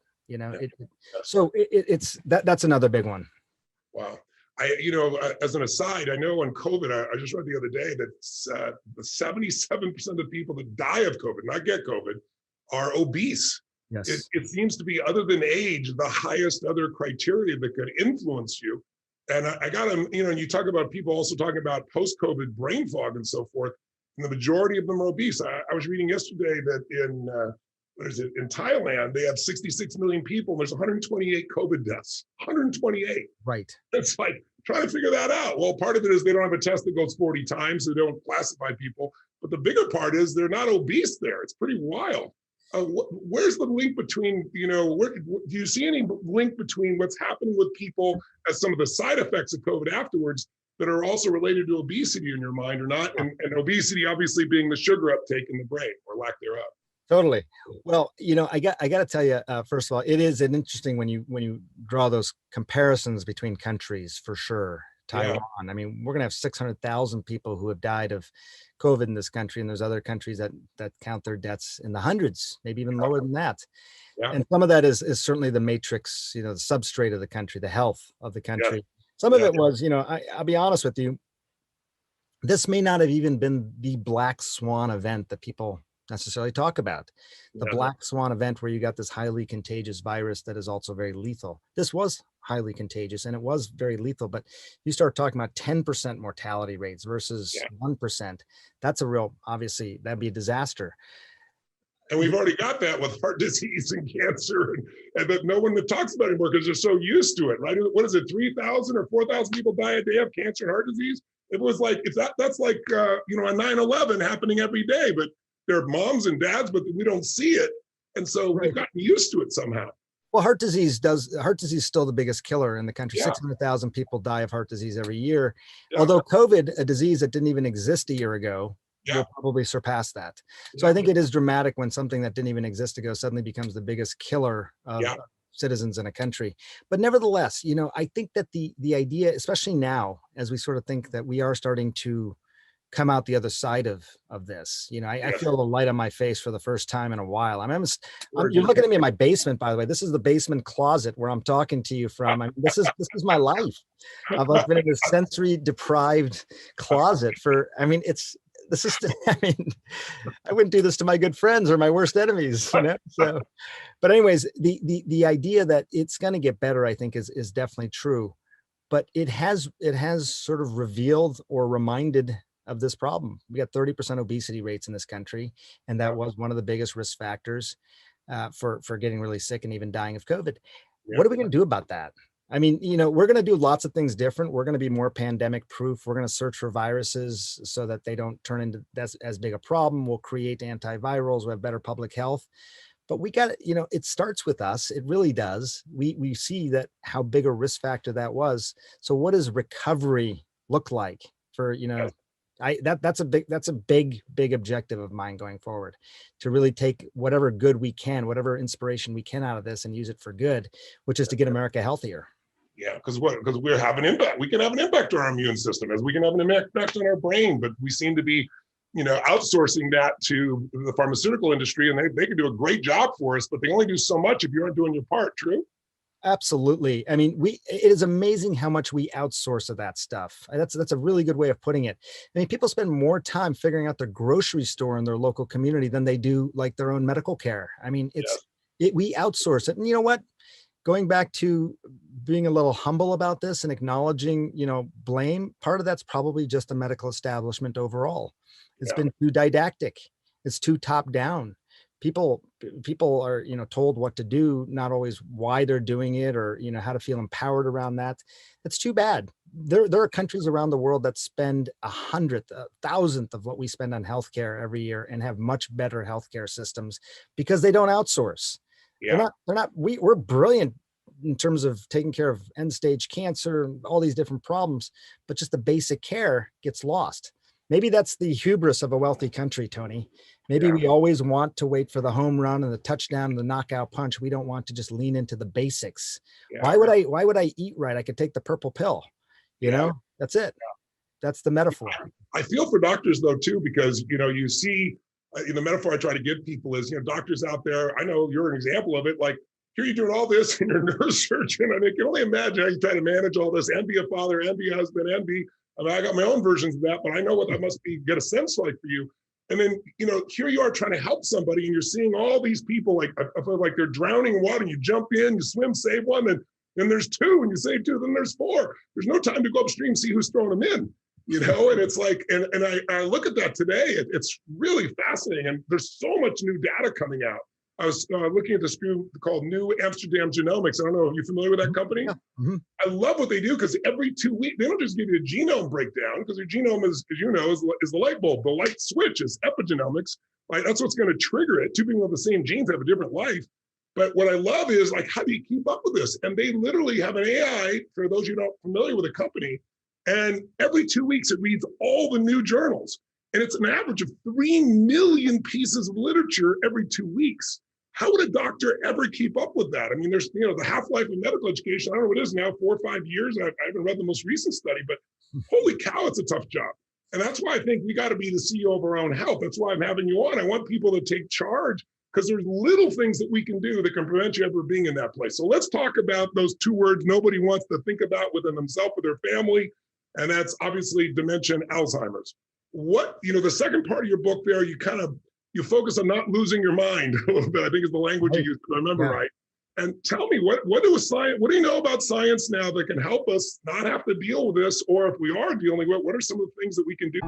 That's another big one. Wow. As an aside, I know on COVID, I just read the other day that 77% of people that die of COVID, not get COVID, are obese. Yes. It seems to be, other than age, the highest other criteria that could influence you. And I got to, and you talk about people also talking about post-COVID brain fog and so forth, and the majority of them are obese. I was reading yesterday that in Thailand, they have 66 million people. And there's 128 COVID deaths, 128. Right. It's like, trying to figure that out. Well, part of it is they don't have a test that goes 40 times, so they don't classify people. But the bigger part is they're not obese there. It's pretty wild. Where's the link between, do you see any link between what's happening with people as some of the side effects of COVID afterwards that are also related to obesity in your mind or not? And obesity obviously being the sugar uptake in the brain or lack thereof. Totally. Well, I got to tell you, first of all, it is an interesting when you draw those comparisons between countries, for sure. Taiwan. Yeah. I mean, we're going to have 600,000 people who have died of COVID in this country, and there's other countries that count their deaths in the hundreds, maybe even lower than that. Yeah. And some of that is certainly the matrix, the substrate of the country, the health of the country. Yeah. Some of it was, I'll be honest with you, this may not have even been the black swan event that people necessarily talk about. The black swan event where you got this highly contagious virus that is also very lethal. This was highly contagious and it was very lethal, but you start talking about 10% mortality rates versus 1%. That's obviously that'd be a disaster. And we've already got that with heart disease and cancer, and that no one that talks about it anymore because they're so used to it, right? What is it, 3,000 or 4,000 people die a day of cancer and heart disease? It was like, that's like, a 9/11 happening every day, but they're moms and dads, but we don't see it. And so we've gotten used to it somehow. Well, heart disease is still the biggest killer in the country. 600,000 people die of heart disease every year. Yeah. Although COVID, a disease that didn't even exist a year ago, will probably surpass that. So I think it is dramatic when something that didn't even exist ago suddenly becomes the biggest killer of citizens in a country. But nevertheless, I think that the idea, especially now, as we sort of think that we are starting to come out the other side of this. I feel a light on my face for the first time in a while. You're looking at me in my basement, by the way. This is the basement closet where I'm talking to you from. This is my life. I've been in this sensory deprived closet I wouldn't do this to my good friends or my worst enemies, So, but anyways, the idea that it's going to get better, I think is definitely true, but it has sort of revealed or reminded of this problem. We got 30% obesity rates in this country, and that was one of the biggest risk factors for getting really sick and even dying of COVID. What are we going to do about that? I mean, we're going to do lots of things different. We're going to be more pandemic proof. We're going to search for viruses so that they don't turn into as big a problem. We'll create antivirals. We'll have better public health. But we got to, it starts with us. It really does. We see that how big a risk factor that was. So what does recovery look like for, that's a big objective of mine going forward, to really take whatever good we can, whatever inspiration we can out of this and use it for good, which is to get America healthier. Yeah, because we're having impact. We can have an impact on our immune system, as we can have an impact on our brain, but we seem to be, outsourcing that to the pharmaceutical industry, and they can do a great job for us, but they only do so much if you aren't doing your part. True? Absolutely. I mean, it is amazing how much we outsource of that stuff. That's a really good way of putting it. I mean, people spend more time figuring out their grocery store in their local community than they do like their own medical care. I mean, we outsource it. And you know what? Going back to being a little humble about this and acknowledging, blame, part of that's probably just the medical establishment overall. It's been too didactic. It's too top down. People are, told what to do, not always why they're doing it or, how to feel empowered around that. It's too bad. There are countries around the world that spend 1,000th of what we spend on healthcare every year and have much better healthcare systems because they don't outsource. Yeah. We're brilliant in terms of taking care of end stage cancer, all these different problems, but just the basic care gets lost. Maybe that's the hubris of a wealthy country, Tony. Maybe we always want to wait for the home run and the touchdown and the knockout punch. We don't want to just lean into the basics. Yeah. Why would I eat right? I could take the purple pill, that's it. Yeah. That's the metaphor. I feel for doctors though, too, because, you see, the metaphor I try to give people is, doctors out there, I know you're an example of it. Like, here you're doing all this and you're a neurosurgeon. I mean, I can only imagine how you try to manage all this and be a father and be a husband and be, I got my own versions of that, but I know what that must be, get a sense like for you. And then, here you are trying to help somebody and you're seeing all these people like they're drowning in water, and you jump in, you swim, save one, and then there's two, and you save two, then there's four. There's no time to go upstream, see who's throwing them in. And it's like, and I look at that today, it's really fascinating. And there's so much new data coming out. I was looking at this group called New Amsterdam Genomics. I don't know, are you familiar with that company? Yeah. Mm-hmm. I love what they do because every 2 weeks, they don't just give you a genome breakdown because your genome is, as you know, is the light bulb. The light switch is epigenomics. Right? That's what's going to trigger it. Two people with the same genes have a different life. But what I love is like, how do you keep up with this? And they literally have an AI, for those who are not familiar with the company, and every 2 weeks it reads all the new journals. And it's an average of 3 million pieces of literature every 2 weeks. How would a doctor ever keep up with that? I mean, there's, the half-life of medical education, I don't know what it is now, 4 or 5 years. I haven't read the most recent study, but holy cow, it's a tough job. And that's why I think we got to be the CEO of our own health. That's why I'm having you on. I want people to take charge because there's little things that we can do that can prevent you ever being in that place. So let's talk about those 2 words nobody wants to think about within themselves or their family. And that's obviously dementia and Alzheimer's. What, the second part of your book there, you focus on not losing your mind a little bit, I think is the language you used, if I remember right. And tell me, what do you know about science now that can help us not have to deal with this? Or if we are dealing with it, what are some of the things that we can do?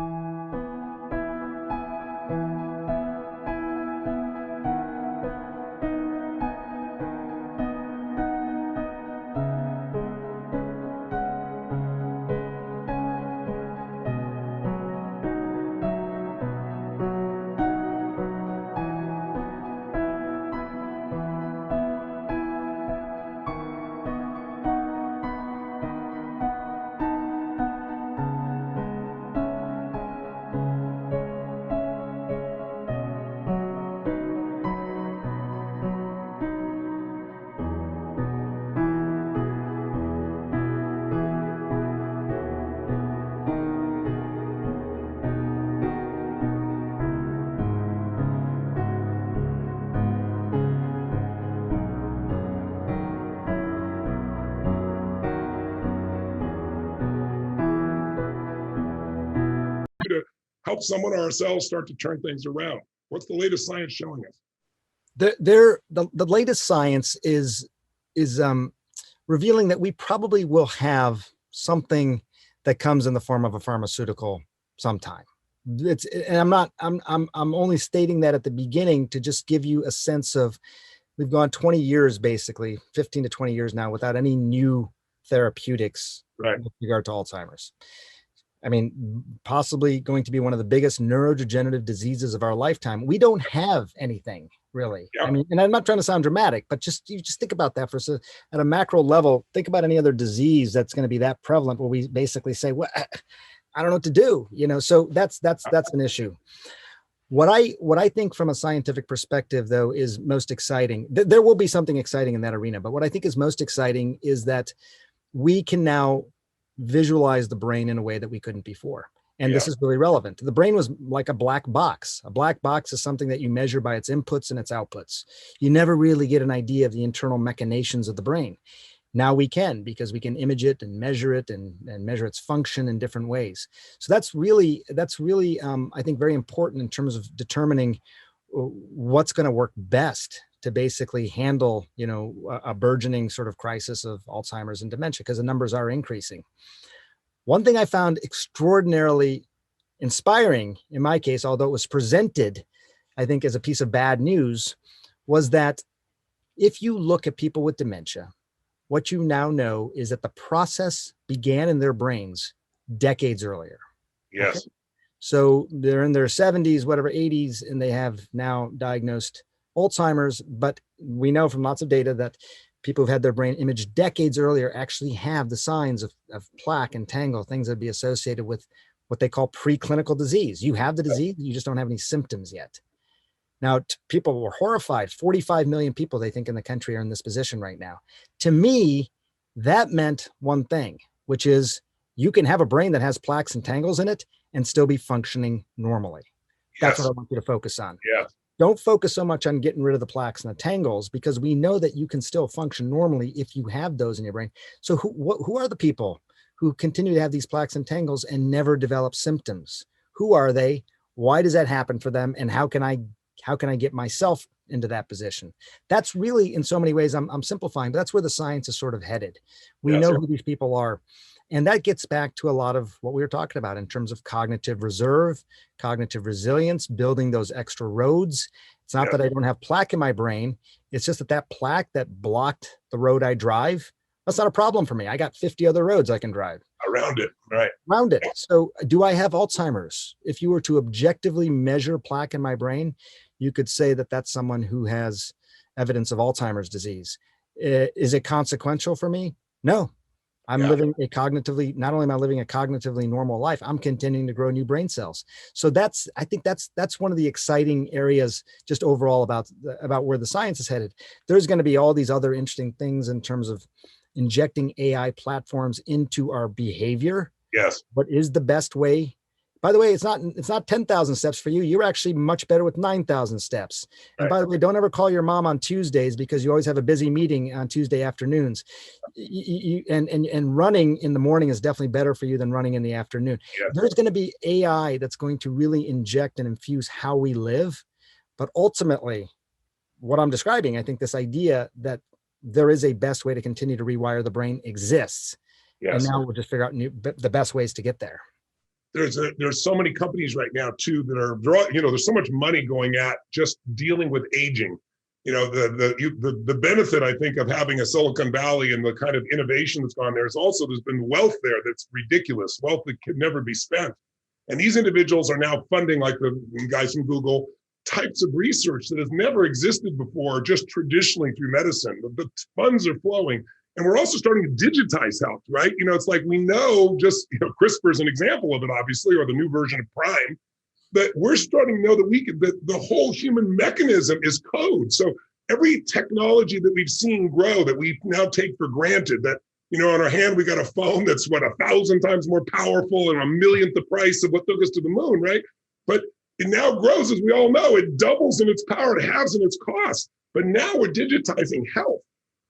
To help someone or ourselves start to turn things around? What's the latest science showing us? The latest science is revealing that we probably will have something that comes in the form of a pharmaceutical sometime. I'm only stating that at the beginning to just give you a sense of, we've gone 20 years, basically 15 to 20 years now without any new therapeutics Right. with regard to Alzheimer's. I mean, possibly going to be one of the biggest neurodegenerative diseases of our lifetime. We don't have anything really. Yeah. I mean, and I'm not trying to sound dramatic, but you just think about that at a macro level. Think about any other disease that's going to be that prevalent where we basically say, well, I don't know what to do, so that's an issue. What I think from a scientific perspective, though, is most exciting. There will be something exciting in that arena, but what I think is most exciting is that we can now visualize the brain in a way that we couldn't before. And this is really relevant. The brain was like a black box. A black box is something that you measure by its inputs and its outputs. You never really get an idea of the internal machinations of the brain. Now we can, because we can image it and measure it and measure its function in different ways. So that's really, I think, very important in terms of determining what's going to work best to basically handle, a burgeoning sort of crisis of Alzheimer's and dementia, because the numbers are increasing. One thing I found extraordinarily inspiring in my case, although it was presented, I think, as a piece of bad news, was that if you look at people with dementia, what you now know is that the process began in their brains decades earlier. Yes. Okay? So they're in their 70s, whatever, 80s, and they have now diagnosed Alzheimer's. But we know from lots of data that people who've had their brain imaged decades earlier actually have the signs of plaque and tangle, things that would be associated with what they call preclinical disease. You have the disease, you just don't have any symptoms yet. Now, people were horrified. 45 million people, they think, in the country are in this position right now. To me, that meant one thing, which is you can have a brain that has plaques and tangles in it and still be functioning normally. That's what I want you to focus on. Yeah. Don't focus so much on getting rid of the plaques and the tangles, because we know that you can still function normally if you have those in your brain. So who are the people who continue to have these plaques and tangles and never develop symptoms? Who are they? Why does that happen for them? And how can I get myself into that position? That's really, in so many ways, I'm simplifying, but that's where the science is sort of headed. We know who these people are. And that gets back to a lot of what we were talking about in terms of cognitive reserve, cognitive resilience, building those extra roads. It's not that I don't have plaque in my brain. It's just that plaque that blocked the road I drive, that's not a problem for me. I got 50 other roads I can drive. Around it, right. Around it. So do I have Alzheimer's? If you were to objectively measure plaque in my brain, you could say that that's someone who has evidence of Alzheimer's disease. Is it consequential for me? No. I'm living not only am I living a cognitively normal life, I'm continuing to grow new brain cells. So I think that's one of the exciting areas just overall about where the science is headed. There's going to be all these other interesting things in terms of injecting AI platforms into our behavior. Yes. What is the best way? By the way, it's not 10,000 steps for you. You're actually much better with 9,000 steps. And by the way, don't ever call your mom on Tuesdays, because you always have a busy meeting on Tuesday afternoons. And running in the morning is definitely better for you than running in the afternoon. Yes. There's going to be AI that's going to really inject and infuse how we live. But ultimately, what I'm describing, I think this idea that there is a best way to continue to rewire the brain exists. Yes. And now we'll just figure out the best ways to get there. There's so many companies right now too that are there's so much money going at just dealing with aging. The benefit, I think, of having a Silicon Valley and the kind of innovation that's gone there is also there's been wealth there that's ridiculous, wealth that can never be spent. And these individuals are now funding, like the guys from Google, types of research that has never existed before, just traditionally through medicine. The funds are flowing. And we're also starting to digitize health, right? It's like we know CRISPR is an example of it, obviously, or the new version of Prime, but we're starting to know that the whole human mechanism is code. So every technology that we've seen grow that we now take for granted, that, on our hand, we got a phone that's 1,000 times more powerful and 1,000,000th the price of what took us to the moon, right? But it now grows, as we all know, it doubles in its power, it halves in its cost. But now we're digitizing health.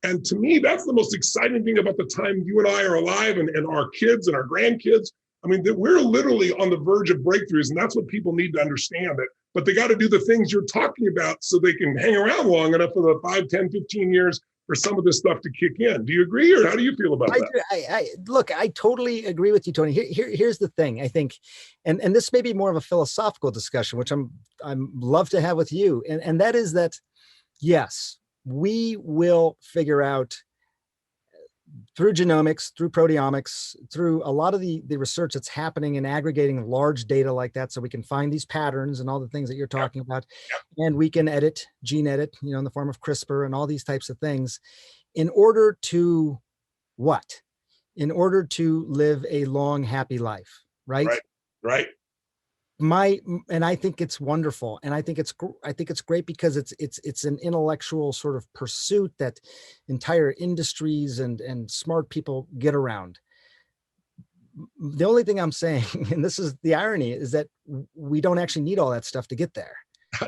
And to me, that's the most exciting thing about the time you and I are alive, and our kids and our grandkids. I mean, that we're literally on the verge of breakthroughs, and that's what people need to understand. But they got to do the things you're talking about so they can hang around long enough for the 5, 10, 15 years for some of this stuff to kick in. Do you agree, or how do you feel about that? Look, I totally agree with you, Tony. Here's the thing, I think, and this may be more of a philosophical discussion, which I'm love to have with you, and that is that, yes, we will figure out through genomics, through proteomics, through a lot of the research that's happening and aggregating large data like that, so we can find these patterns and all the things that you're talking about, and we can gene edit, in the form of CRISPR and all these types of things, in order to what? In order to live a long, happy life, right? Right. And I think it's wonderful, and I think it's great because it's an intellectual sort of pursuit that entire industries and smart people get around. The only thing I'm saying, and this is the irony, is that we don't actually need all that stuff to get there.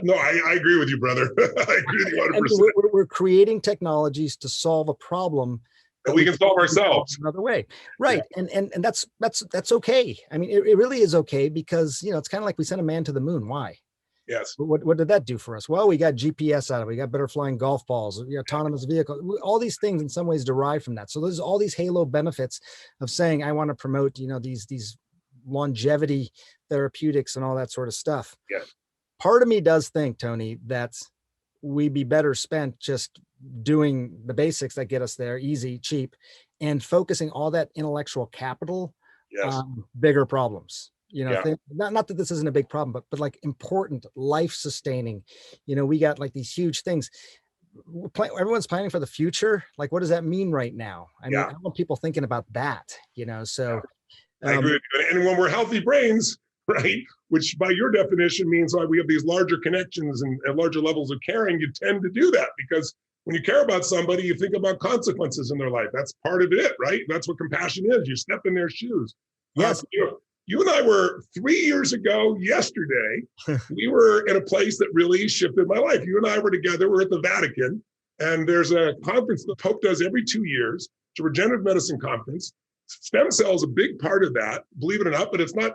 No, I agree with you, brother. I agree with you 100%. I mean, we're creating technologies to solve a problem that we can solve ourselves another way, right? Yeah. And that's okay. I mean, it really is okay, because it's kind of like we sent a man to the moon. Why? Yes. What did that do for us? Well, we got GPS out of it. We got better flying golf balls, autonomous vehicles. All these things in some ways derive from that. So there's all these halo benefits of saying I want to promote these longevity therapeutics and all that sort of stuff. Yeah. Part of me does think, Tony, that we'd be better spent just doing the basics that get us there, easy, cheap, and focusing all that intellectual capital on bigger problems. Not that this isn't a big problem, but like important, life sustaining. We got like these huge things. Everyone's planning for the future. Like, what does that mean right now? I mean, I want people thinking about that. So I agree with you. And when we're healthy brains, right, which by your definition means like we have these larger connections and larger levels of caring, you tend to do that because when you care about somebody, you think about consequences in their life. That's part of it, right? That's what compassion is. You step in their shoes. Yes. You and I were 3 years ago yesterday, we were in a place that really shifted my life. You and I were together, we're at the Vatican, and there's a conference the Pope does every 2 years. It's a regenerative medicine conference. Stem cells a big part of that, believe it or not, but it's not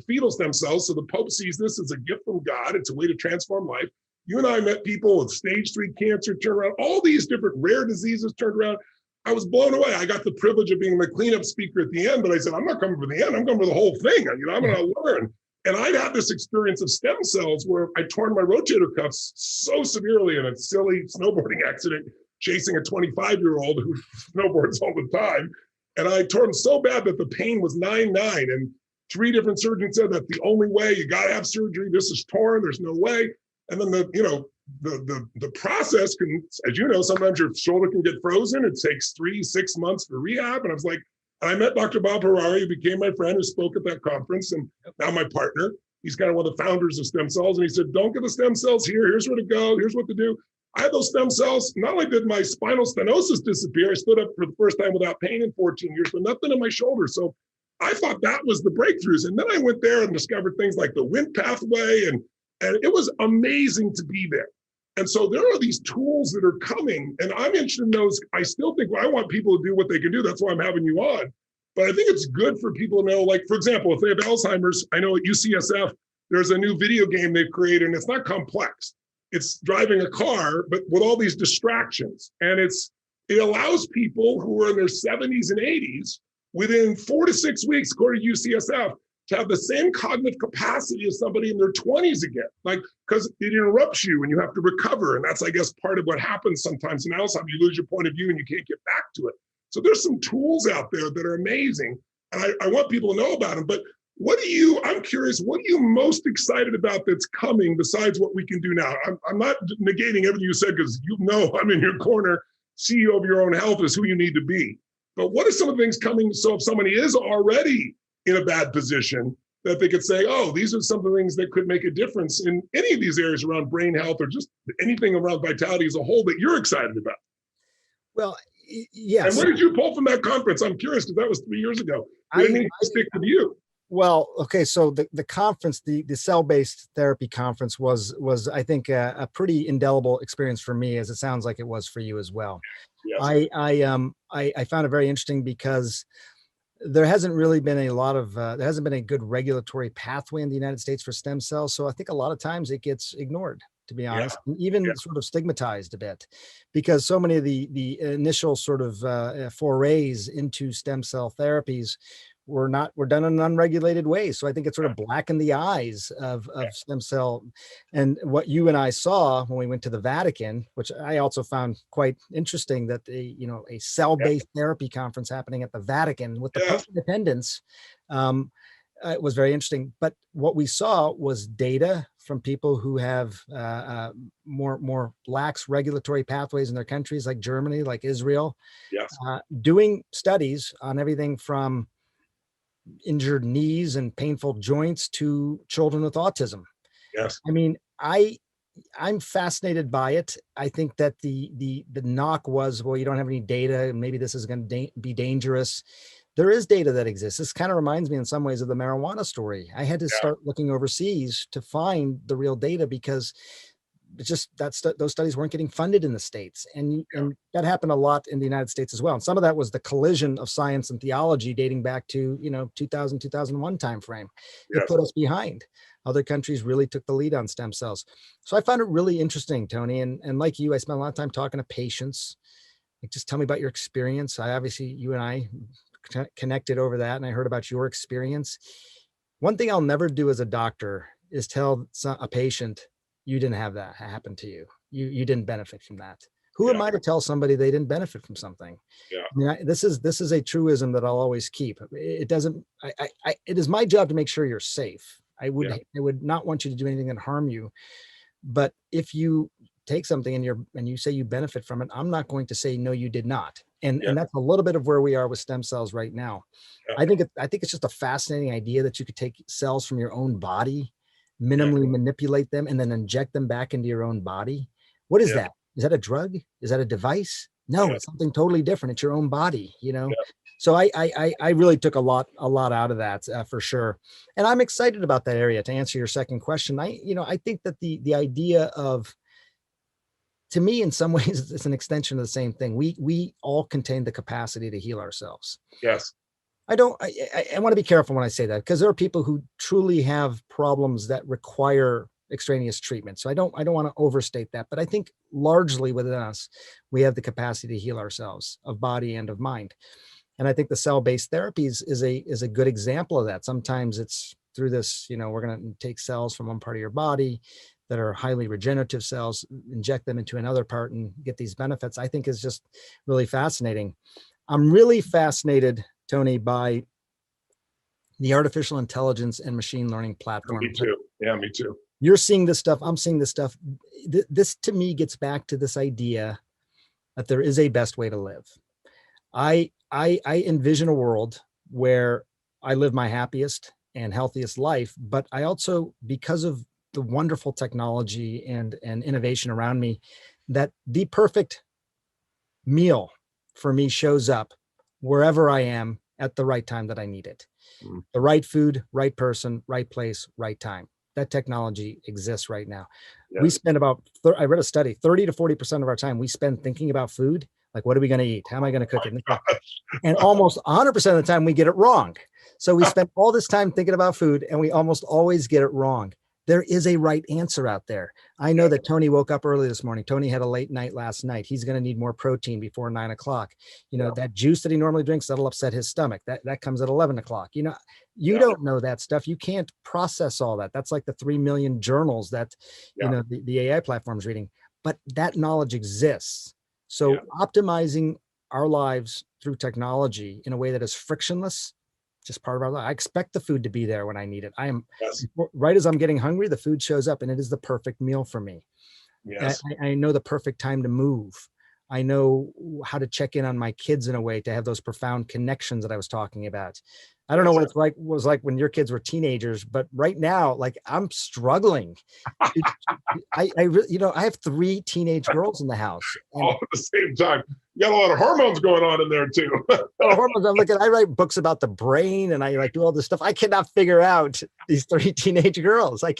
fetal stem cells. So the Pope sees this as a gift from God. It's a way to transform life. You and I met people with stage 3 cancer turned around, all these different rare diseases turned around. I was blown away. I got the privilege of being the cleanup speaker at the end, but I said, I'm not coming for the end. I'm coming for the whole thing. I'm going to learn. And I'd had this experience of stem cells where I torn my rotator cuffs so severely in a silly snowboarding accident, chasing a 25-year-old who snowboards all the time. And I tore them so bad that the pain was 9-9. And 3 different surgeons said that's the only way. You got to have surgery. This is torn. There's no way. And then the process can, as you know, sometimes your shoulder can get frozen. It takes 3-6 months for rehab. And I was like, and I met Dr. Bob Harari, who became my friend, who spoke at that conference, and now my partner. He's kind of one of the founders of stem cells. And he said, don't get the stem cells here. Here's where to go. Here's what to do. I had those stem cells. Not only did my spinal stenosis disappear, I stood up for the first time without pain in 14 years, but nothing in my shoulder. So I thought that was the breakthroughs. And then I went there and discovered things like the Wnt pathway, and it was amazing to be there. And so there are these tools that are coming, and I'm interested in those. I still think I want people to do what they can do. That's why I'm having you on. But I think it's good for people to know, like, for example, if they have Alzheimer's, I know at UCSF, there's a new video game they've created, and it's not complex. It's driving a car, but with all these distractions. And it allows people who are in their 70s and 80s, within 4 to 6 weeks, according to UCSF, to have the same cognitive capacity as somebody in their 20s again, like, because it interrupts you and you have to recover. And that's, I guess, part of what happens sometimes in Alzheimer's. You lose your point of view and you can't get back to it. So there's some tools out there that are amazing. And I want people to know about them. But I'm curious, what are you most excited about that's coming besides what we can do now? I'm not negating everything you said, because I'm in your corner. CEO of your own health is who you need to be. But what are some of the things coming? So if somebody is already in a bad position, that they could say, oh, these are some of the things that could make a difference in any of these areas around brain health or just anything around vitality as a whole that you're excited about? Well, yes. And what did you pull from that conference? I'm curious, because that was 3 years ago. I need to stick with you. Well, okay. So the conference, the cell-based therapy conference was I think a pretty indelible experience for me, as it sounds like it was for you as well. Yes. I found it very interesting because there hasn't really been there hasn't been a good regulatory pathway in the United States for stem cells. So I think a lot of times it gets ignored, to be honest, and even sort of stigmatized a bit, because so many of the initial sort of forays into stem cell therapies we're done in an unregulated way. So I think it sort of blackened the eyes of stem cell. And what you and I saw when we went to the Vatican, which I also found quite interesting, that a cell-based therapy conference happening at the Vatican with the Pope in attendance. It was very interesting. But what we saw was data from people who have more lax regulatory pathways in their countries, like Germany, like Israel, doing studies on everything from injured knees and painful joints to children with autism. Yes. I mean, I'm fascinated by it. I think that the knock was, well, you don't have any data, and maybe this is going to be dangerous. There is data that exists. This kind of reminds me in some ways of the marijuana story. I had to start looking overseas to find the real data, because it's just those studies weren't getting funded in the States. And that happened a lot in the United States as well. And some of that was the collision of science and theology dating back to, 2000, 2001 timeframe. It put us behind. Other countries really took the lead on stem cells. So I found it really interesting, Tony. And like you, I spent a lot of time talking to patients. Like, just tell me about your experience. You and I connected over that, and I heard about your experience. One thing I'll never do as a doctor is tell a patient, you didn't have that happen to you. You didn't benefit from that. Who am I to tell somebody they didn't benefit from something? I mean, this is a truism that I'll always keep. It is my job to make sure you're safe. I would not want you to do anything that harm you. But if you take something and you say you benefit from it, I'm not going to say, no, you did not. And that's a little bit of where we are with stem cells right now. I think it's just a fascinating idea that you could take cells from your own body, minimally manipulate them, and then inject them back into your own body. What is that? Is that a drug? Is that a device? No, it's something totally different. It's your own body, So I really took a lot out of that for sure. And I'm excited about that area. To answer your second question, I think that the idea of, to me, in some ways, it's an extension of the same thing. We all contain the capacity to heal ourselves. Yes. I want to be careful when I say that, because there are people who truly have problems that require extraneous treatment. So I don't want to overstate that, but I think largely within us, we have the capacity to heal ourselves, of body and of mind. And I think the cell-based therapies is a good example of that. Sometimes it's through this, we're going to take cells from one part of your body that are highly regenerative cells, inject them into another part and get these benefits. I think is just really fascinating. I'm really fascinated, Tony, by the artificial intelligence and machine learning platform. Me too. Yeah, me too. You're seeing this stuff. I'm seeing this stuff. This to me gets back to this idea that there is a best way to live. I envision a world where I live my happiest and healthiest life, but I also, because of the wonderful technology and innovation around me, that the perfect meal for me shows up wherever I am at the right time that I need it. The right food, right person, right place, right time. That technology exists right now. We spend I read a study, 30 to 40% of our time we spend thinking about food. Like, what are we going to eat? How am I going to cook it? And almost 100% of the time we get it wrong. So we spend all this time thinking about food and we almost always get it wrong. There is a right answer out there. I know that Tony woke up early this morning. Tony had a late night last night. He's going to need more protein before 9 o'clock. That juice that he normally drinks, that'll upset his stomach. That comes at 11 o'clock. You don't know that stuff. You can't process all that. That's like the 3 million journals that, the AI platform's reading, but that knowledge exists. So optimizing our lives through technology in a way that is frictionless, just part of our life. I expect the food to be there when I need it. Right as I'm getting hungry, the food shows up and it is the perfect meal for me. Yes. I know the perfect time to move. I know how to check in on my kids in a way to have those profound connections that I was talking about. I don't know what it was like when your kids were teenagers, but right now, like, I'm struggling. I have 3 teenage girls in the house. All at the same time. You got a lot of hormones going on in there too. Hormones. I write books about the brain and I do all this stuff. I cannot figure out these 3 teenage girls. I'm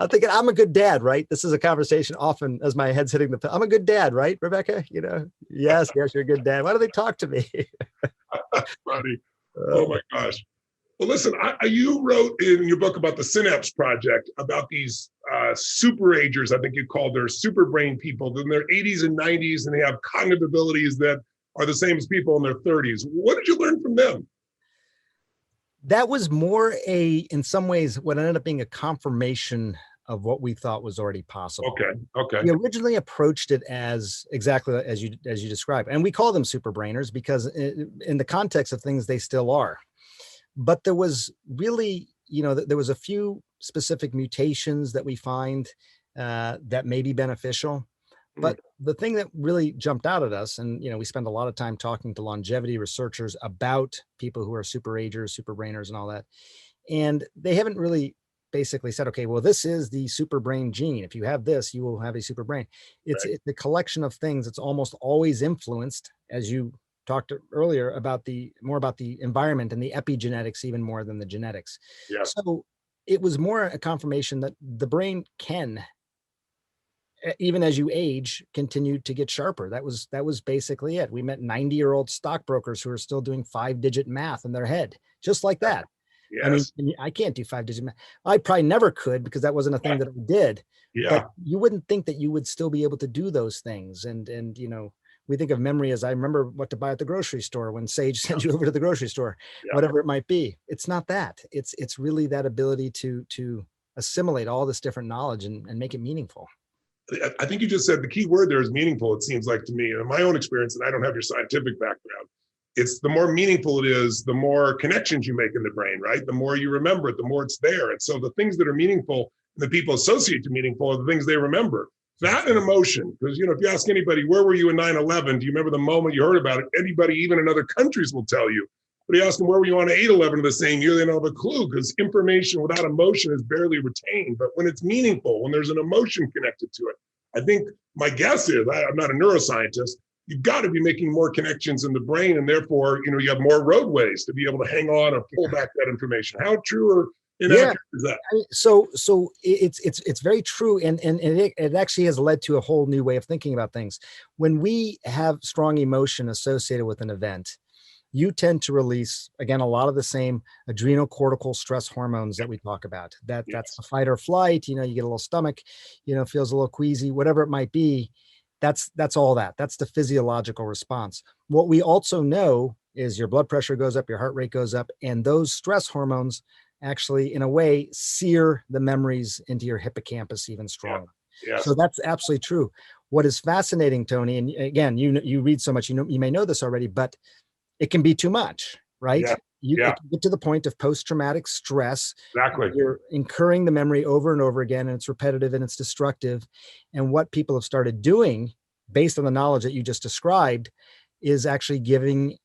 thinking I'm a good dad, right? This is a conversation often as my head's hitting I'm a good dad, right, Rebecca? Yes, you're a good dad. Why do they talk to me? Funny. Oh my gosh. Well, listen, you wrote in your book about the Synapse Project about these super agers, I think you called their super brain people in their 80s and 90s, and they have cognitive abilities that are the same as people in their 30s. What did you learn from them? That was more in some ways, what ended up being a confirmation of what we thought was already possible. Okay. Okay. We originally approached it as exactly as you described, and we call them super brainers because in the context of things, they still are. But there was really, there was a few specific mutations that we find that may be beneficial. Mm. But the thing that really jumped out at us, and we spend a lot of time talking to longevity researchers about people who are super agers, super brainers, and all that, and they haven't really basically said, okay, well, this is the super brain gene. If you have this, you will have a super brain. It's the collection of things. It's almost always influenced, as you talked earlier, about more about the environment and the epigenetics, even more than the genetics. Yeah. So it was more a confirmation that the brain can, even as you age, continue to get sharper. That was basically it. We met 90-year-old stockbrokers who are still doing 5-digit math in their head, just like that. Yes. I mean, I can't do 5-digit math. I probably never could because that wasn't a thing that I did. Yeah. But you wouldn't think that you would still be able to do those things. And we think of memory as I remember what to buy at the grocery store when Sage sends you over to the grocery store, whatever it might be. It's not that. It's really that ability to assimilate all this different knowledge and make it meaningful. I think you just said the key word there is meaningful, it seems like to me. And in my own experience, and I don't have your scientific background, it's the more meaningful it is, the more connections you make in the brain, right? The more you remember it, the more it's there. And so the things that are meaningful and that people associate to meaningful are the things they remember. That and emotion, because if you ask anybody, where were you in 9/11? Do you remember the moment you heard about it? Anybody, even in other countries, will tell you. But you ask them, where were you on 8/11 of the same year? They don't have a clue, because information without emotion is barely retained. But when it's meaningful, when there's an emotion connected to it, I think my guess is, I'm not a neuroscientist, you've got to be making more connections in the brain, and therefore, you have more roadways to be able to hang on or pull back that information. How true or inaccurate is that? So it's very true, and it actually has led to a whole new way of thinking about things. When we have strong emotion associated with an event, you tend to release, again, a lot of the same adrenocortical stress hormones that we talk about. That's the fight or flight. You get a little stomach, feels a little queasy, whatever it might be. That's all that. That's the physiological response. What we also know is your blood pressure goes up, your heart rate goes up, and those stress hormones actually, in a way, sear the memories into your hippocampus even stronger. Yeah. So that's absolutely true. What is fascinating, Tony, and again, you read so much, you may know this already, but it can be too much, right? It can get to the point of post-traumatic stress. Exactly. You're incurring the memory over and over again, and it's repetitive and it's destructive. And what people have started doing, based on the knowledge that you just described, is actually giving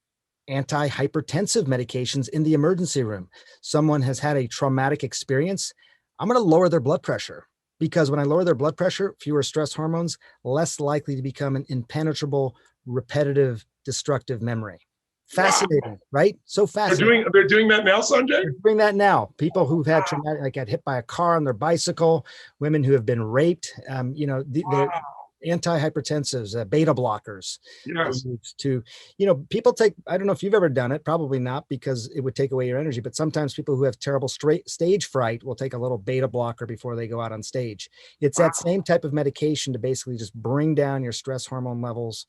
antihypertensive medications in the emergency room. Someone has had a traumatic experience. I'm going to lower their blood pressure, because when I lower their blood pressure, fewer stress hormones, less likely to become an impenetrable, repetitive, destructive memory. Fascinating, right? So fascinating. They're doing that now, Sanjay? They're doing that now. People who've had traumatic, like got hit by a car on their bicycle, women who have been raped, they're antihypertensives, beta blockers. Yes. To, people take, I don't know if you've ever done it, probably not, because it would take away your energy, but sometimes people who have terrible stage fright will take a little beta blocker before they go out on stage. It's that same type of medication to basically just bring down your stress hormone levels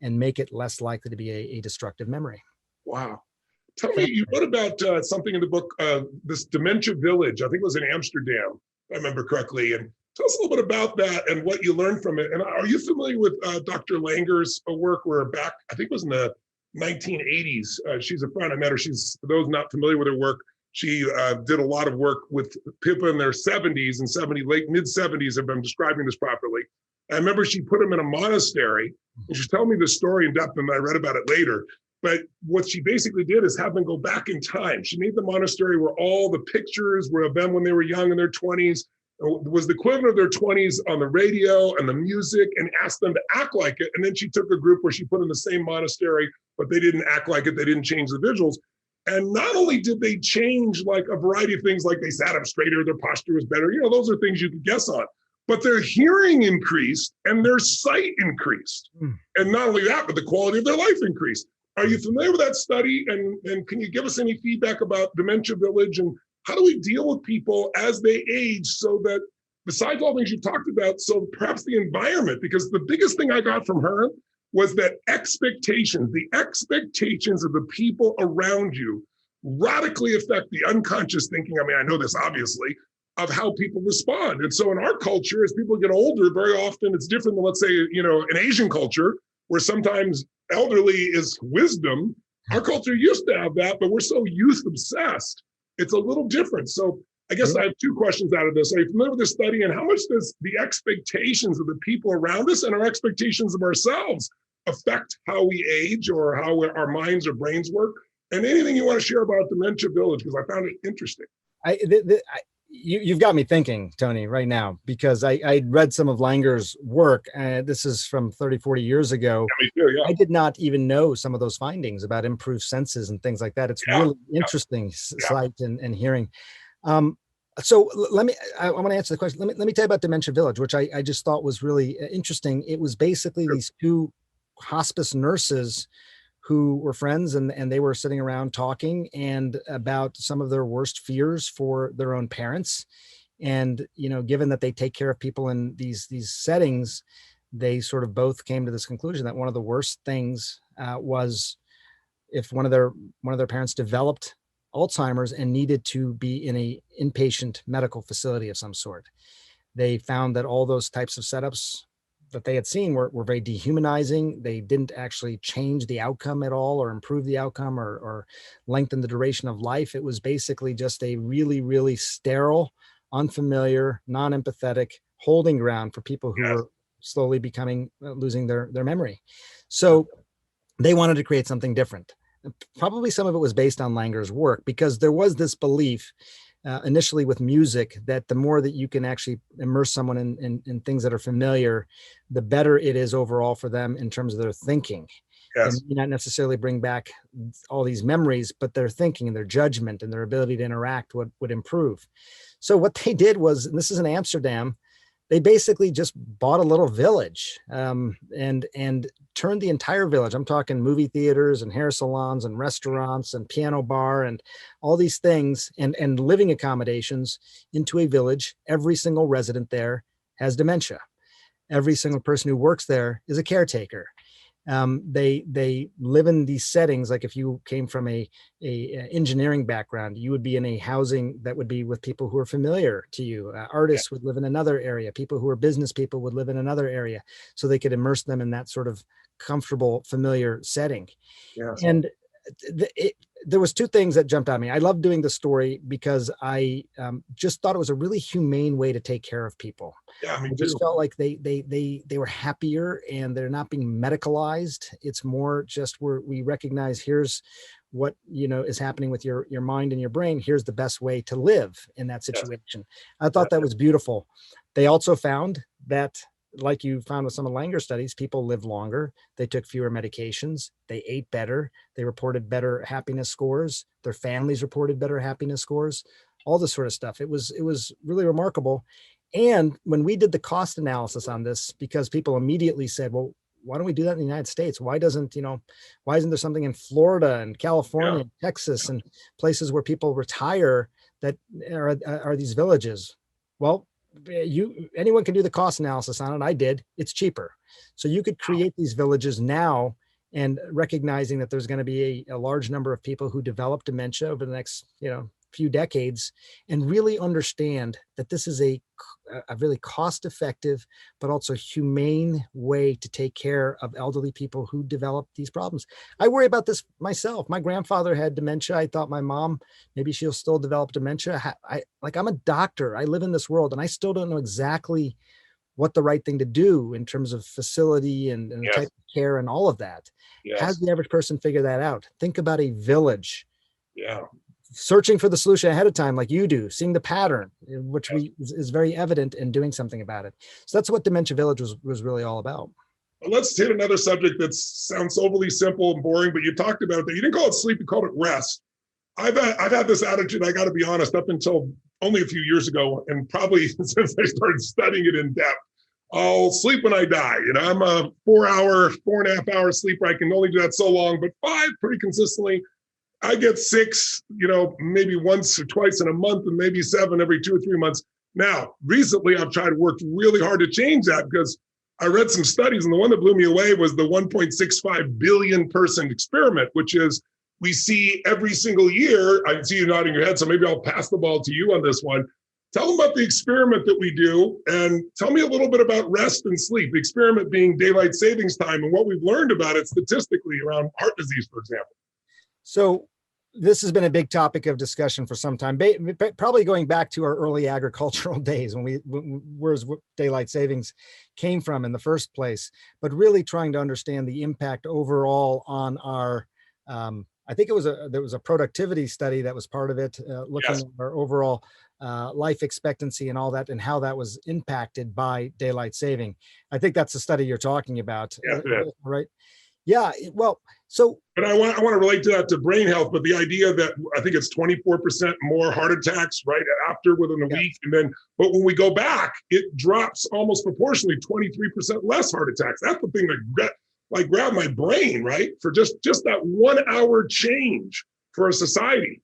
and make it less likely to be a destructive memory. Wow. Tell me, you wrote about something in the book, this dementia village, I think it was in Amsterdam, if I remember correctly. And tell us a little bit about that and what you learned from it. And are you familiar with Dr. Langer's work? Where back, I think it was in the 1980s. She's a friend. I met her. She's, for those not familiar with her work, she did a lot of work with people in their 70s and late mid 70s, if I'm describing this properly. I remember she put them in a monastery, and she's telling me the story in depth, and I read about it later. But what she basically did is have them go back in time. She made the monastery where all the pictures were of them when they were young in their 20s, was the equivalent of their 20s on the radio and the music, and asked them to act like it. And then she took a group where she put in the same monastery, but they didn't act like it. They didn't change the visuals. And not only did they change like a variety of things, like they sat up straighter, their posture was better. Those are things you could guess on. But their hearing increased and their sight increased. And not only that, but the quality of their life increased. Are you familiar with that study? And can you give us any feedback about Dementia Village, and how do we deal with people as they age, so that, besides all things you talked about, so perhaps the environment, because the biggest thing I got from her was that the expectations of the people around you radically affect the unconscious thinking. I mean, I know this obviously, of how people respond. And so in our culture, as people get older, very often it's different than, let's say, an Asian culture, where sometimes elderly is wisdom. Our culture used to have that, but we're so youth obsessed. It's a little different. So I guess I have two questions out of this. Are you familiar with this study, and how much does the expectations of the people around us and our expectations of ourselves affect how we age or how our minds or brains work? And anything you want to share about Dementia Village, because I found it interesting. You've got me thinking, Tony, right now, because I read some of Langer's work. This is from 30, 40 years ago. Yeah, me too, yeah. I did not even know some of those findings about improved senses and things like that. It's really interesting sight and hearing. So I want to answer the question. Let me tell you about Dementia Village, which I just thought was really interesting. It was basically these two hospice nurses who were friends, and they were sitting around talking and about some of their worst fears for their own parents. And, given that they take care of people in these settings, they sort of both came to this conclusion that one of the worst things was if one of their parents developed Alzheimer's and needed to be in a inpatient medical facility of some sort. They found that all those types of setups that they had seen were very dehumanizing. They didn't actually change the outcome at all or improve the outcome or lengthen the duration of life. It was basically just a really, really sterile, unfamiliar, non-empathetic holding ground for people who were slowly losing their memory. So they wanted to create something different. Probably some of it was based on Langer's work, because there was this belief initially with music that the more that you can actually immerse someone in things that are familiar, the better it is overall for them in terms of their thinking. Yes. And not necessarily bring back all these memories, but their thinking and their judgment and their ability to interact would improve. So what they did was, and this is in Amsterdam, they basically just bought a little village and turned the entire village. I'm talking movie theaters and hair salons and restaurants and piano bar and all these things and living accommodations into a village. Every single resident there has dementia. Every single person who works there is a caretaker. They live in these settings. Like if you came from a engineering background, you would be in a housing that would be with people who are familiar to you. Artists would live in another area. People who are business people would live in another area, so they could immerse them in that sort of comfortable, familiar setting. Yes. And there was two things that jumped out at me. I love doing the story because I just thought it was a really humane way to take care of people. Yeah, I just felt like they were happier and they're not being medicalized. It's more just where we recognize here's what is happening with your mind and your brain. Here's the best way to live in that situation. Yes. I thought that was beautiful. They also found that, like you found with some of Langer's studies, people live longer. They took fewer medications. They ate better. They reported better happiness scores. Their families reported better happiness scores, all this sort of stuff. It was really remarkable. And when we did the cost analysis on this, because people immediately said, well, why don't we do that in the United States? Why isn't there something in Florida and California, and Texas, and places where people retire that are these villages? Well, anyone can do the cost analysis on it. I did. It's cheaper. So you could create these villages now, and recognizing that there's going to be a large number of people who develop dementia over the next, few decades, and really understand that this is a really cost-effective, but also humane way to take care of elderly people who develop these problems. I worry about this myself. My grandfather had dementia. I thought my mom, maybe she'll still develop dementia. I'm a doctor. I live in this world, and I still don't know exactly what the right thing to do in terms of facility and the type of care and all of that. Yes. How does the average person figure that out? Think about a village. Yeah. Searching for the solution ahead of time, like you do, seeing the pattern, which is very evident, and doing something about it. So that's what Dementia Village was really all about. Well, let's hit another subject that sounds overly simple and boring, but you talked about that. You didn't call it sleep, you called it rest. I've had this attitude, I got to be honest, up until only a few years ago, and probably since I started studying it in depth. I'll sleep when I die. I'm a 4.5 hour sleeper. I can only do that so long, but 5 pretty consistently. I get 6, maybe once or twice in a month, and maybe 7 every 2 or 3 months. Now, recently, I've tried to work really hard to change that, because I read some studies, and the one that blew me away was the 1.65 billion person experiment, which is we see every single year. I see you nodding your head, so maybe I'll pass the ball to you on this one. Tell them about the experiment that we do, and tell me a little bit about rest and sleep. The experiment being daylight savings time and what we've learned about it statistically around heart disease, for example. So this has been a big topic of discussion for some time, probably going back to our early agricultural days where's daylight savings came from in the first place, but really trying to understand the impact overall on our, I think there was a productivity study that was part of it, looking at our overall life expectancy and all that, and how that was impacted by daylight saving. I think that's the study you're talking about, right? Yeah. Well, so. But I want to relate to that to brain health, but the idea that I think it's 24% more heart attacks right after within a week. And then, but when we go back, it drops almost proportionally 23% less heart attacks. That's the thing that grabbed my brain, right? For just that 1 hour change for a society.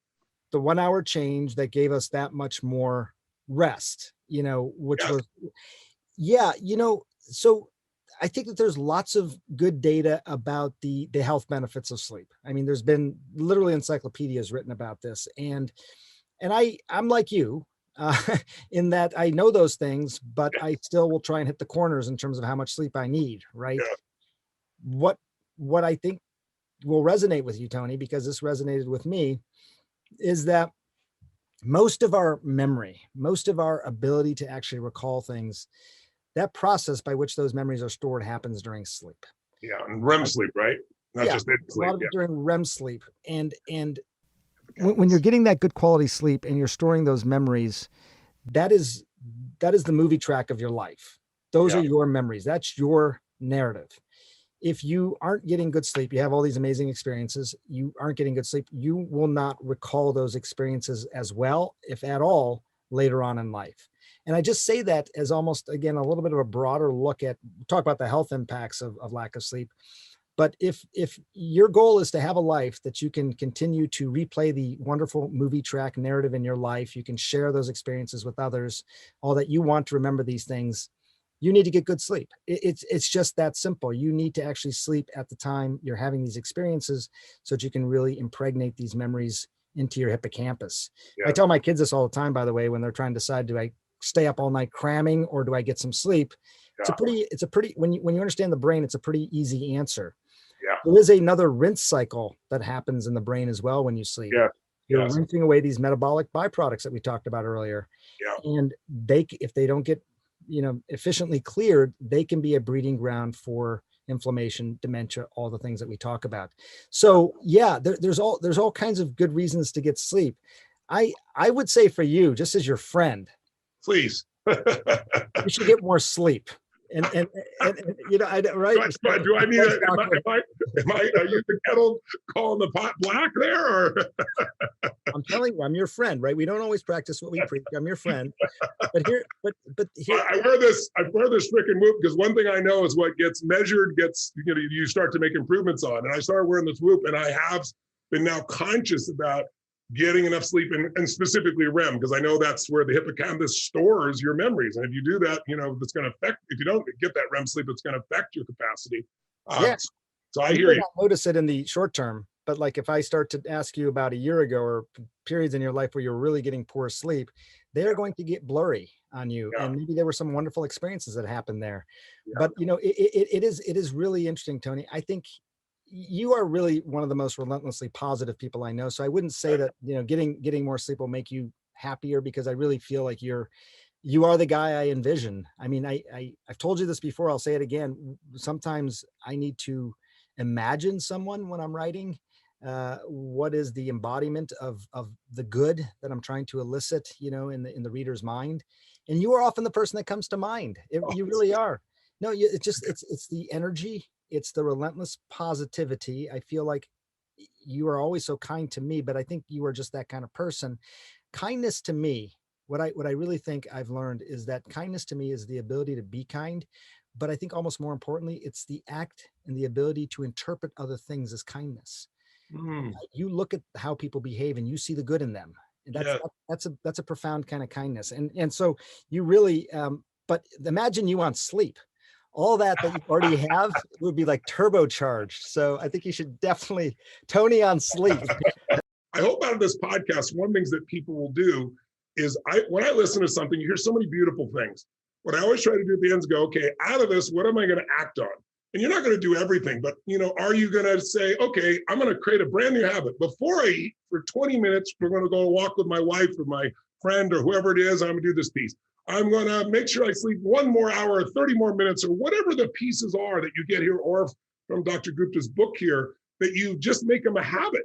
The 1 hour change that gave us that much more rest, which was, so I think that there's lots of good data about the health benefits of sleep. I mean, there's been literally encyclopedias written about this, and I'm like you, in that I know those things, but I still will try and hit the corners in terms of how much sleep I need, right? Yeah. What I think will resonate with you, Tony, because this resonated with me, is that most of our memory, most of our ability to actually recall things, that process by which those memories are stored happens during sleep. Yeah, and REM sleep, right? Not just sleep. A lot of it during REM sleep. And when you're getting that good quality sleep and you're storing those memories, that is the movie track of your life. Those are your memories. That's your narrative. If you aren't getting good sleep, you have all these amazing experiences, you aren't getting good sleep, you will not recall those experiences as well, if at all, later on in life. And I just say that as almost, again, a little bit of a broader look at, talk about the health impacts of lack of sleep. But if your goal is to have a life that you can continue to replay the wonderful movie track narrative in your life, you can share those experiences with others, all that you want to remember these things, you need to get good sleep. It's just that simple. You need to actually sleep at the time you're having these experiences so that you can really impregnate these memories into your hippocampus. I tell my kids this all the time, by the way, when they're trying to decide, do I stay up all night cramming or do I get some sleep? It's a pretty, when you understand the brain, it's a pretty easy answer. There is another rinse cycle that happens in the brain as well when you sleep. You're rinsing away these metabolic byproducts that we talked about earlier. And if they don't get, efficiently cleared, they can be a breeding ground for inflammation, dementia, all the things that we talk about. So there's all kinds of good reasons to get sleep. I would say for you, just as your friend, please, you should get more sleep. And right? Do I need am I are you the kettle calling the pot black there? Or I'm telling you, I'm your friend, right? We don't always practice what we preach. I'm your friend. But here I wear this freaking whoop because one thing I know is what gets measured you start to make improvements on. And I started wearing this whoop, and I have been now conscious about getting enough sleep and specifically REM, because I know that's where the hippocampus stores your memories. And if you do that, that's going to affect, if you don't get that REM sleep, it's going to affect your capacity. So I hear you. Notice it in the short term, but like if I start to ask you about a year ago or periods in your life where you're really getting poor sleep, they're going to get blurry on you. And maybe there were some wonderful experiences that happened there. But it is really interesting, Tony. I think you are really one of the most relentlessly positive people I know. So I wouldn't say that, getting more sleep will make you happier, because I really feel like you are the guy I envision. I mean, I've told you this before, I'll say it again. Sometimes I need to imagine someone when I'm writing, what is the embodiment of the good that I'm trying to elicit, in the reader's mind. And you are often the person that comes to mind. You really are. No, it's the energy. It's the relentless positivity. I feel like you are always so kind to me, but I think you are just that kind of person. Kindness to me, what I really think I've learned is that kindness to me is the ability to be kind. But I think almost more importantly, it's the act and the ability to interpret other things as kindness. You look at how people behave and you see the good in them. And that's a profound kind of kindness. And so you really, but imagine you on sleep. all that you already have would be like turbocharged. So I think you should definitely, Tony on sleep. I hope out of this podcast, one of the things that people will do is when I listen to something, you hear so many beautiful things. What I always try to do at the end is go, okay, out of this, what am I going to act on? And you're not going to do everything, but are you going to say, okay, I'm going to create a brand new habit. Before I eat for 20 minutes, we're going to go walk with my wife or my friend or whoever it is. I'm going to do this piece. I'm going to make sure I sleep 1 more hour, 30 more minutes, or whatever the pieces are that you get here, or from Dr. Gupta's book here, that you just make them a habit.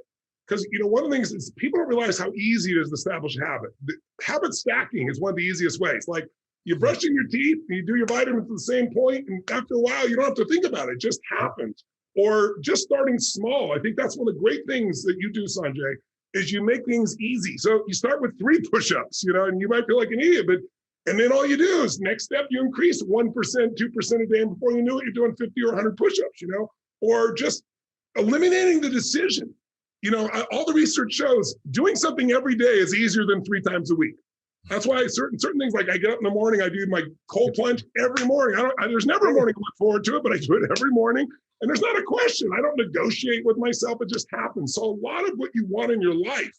Because one of the things is people don't realize how easy it is to establish a habit. Habit stacking is one of the easiest ways. Like you're brushing your teeth, and you do your vitamins at the same point, and after a while, you don't have to think about it. It just happens. Or just starting small. I think that's one of the great things that you do, Sanjay, is you make things easy. So you start with 3 push-ups, and you might feel like an idiot, and then all you do is next step, you increase 1%, 2% a day, and before you knew it, you're doing 50 or 100 push-ups, or just eliminating the decision. All the research shows doing something every day is easier than 3 times a week. That's why certain things, like I get up in the morning, I do my cold plunge every morning. There's never a morning I look forward to it, but I do it every morning. And there's not a question. I don't negotiate with myself. It just happens. So a lot of what you want in your life,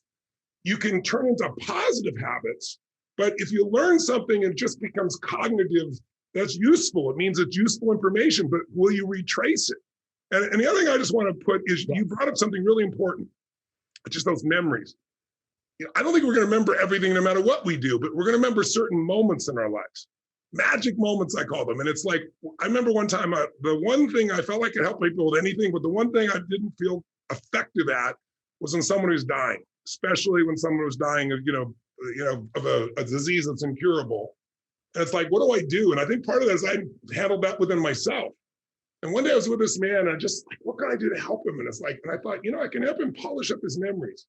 you can turn into positive habits. But if you learn something and it just becomes cognitive, that's useful. It means it's useful information, but will you retrace it? And the other thing I just want to put is you brought up something really important, just those memories. I don't think we're going to remember everything no matter what we do, but we're going to remember certain moments in our lives. Magic moments, I call them. And it's like, I remember one time, the one thing I felt like I could help people with anything, but the one thing I didn't feel effective at was when someone was dying, especially when someone was dying of, of a disease that's incurable. And it's like, what do I do? And I think part of that is I handled that within myself. And one day I was with this man, and I just like, what can I do to help him? And it's like, and I thought, I can help him polish up his memories.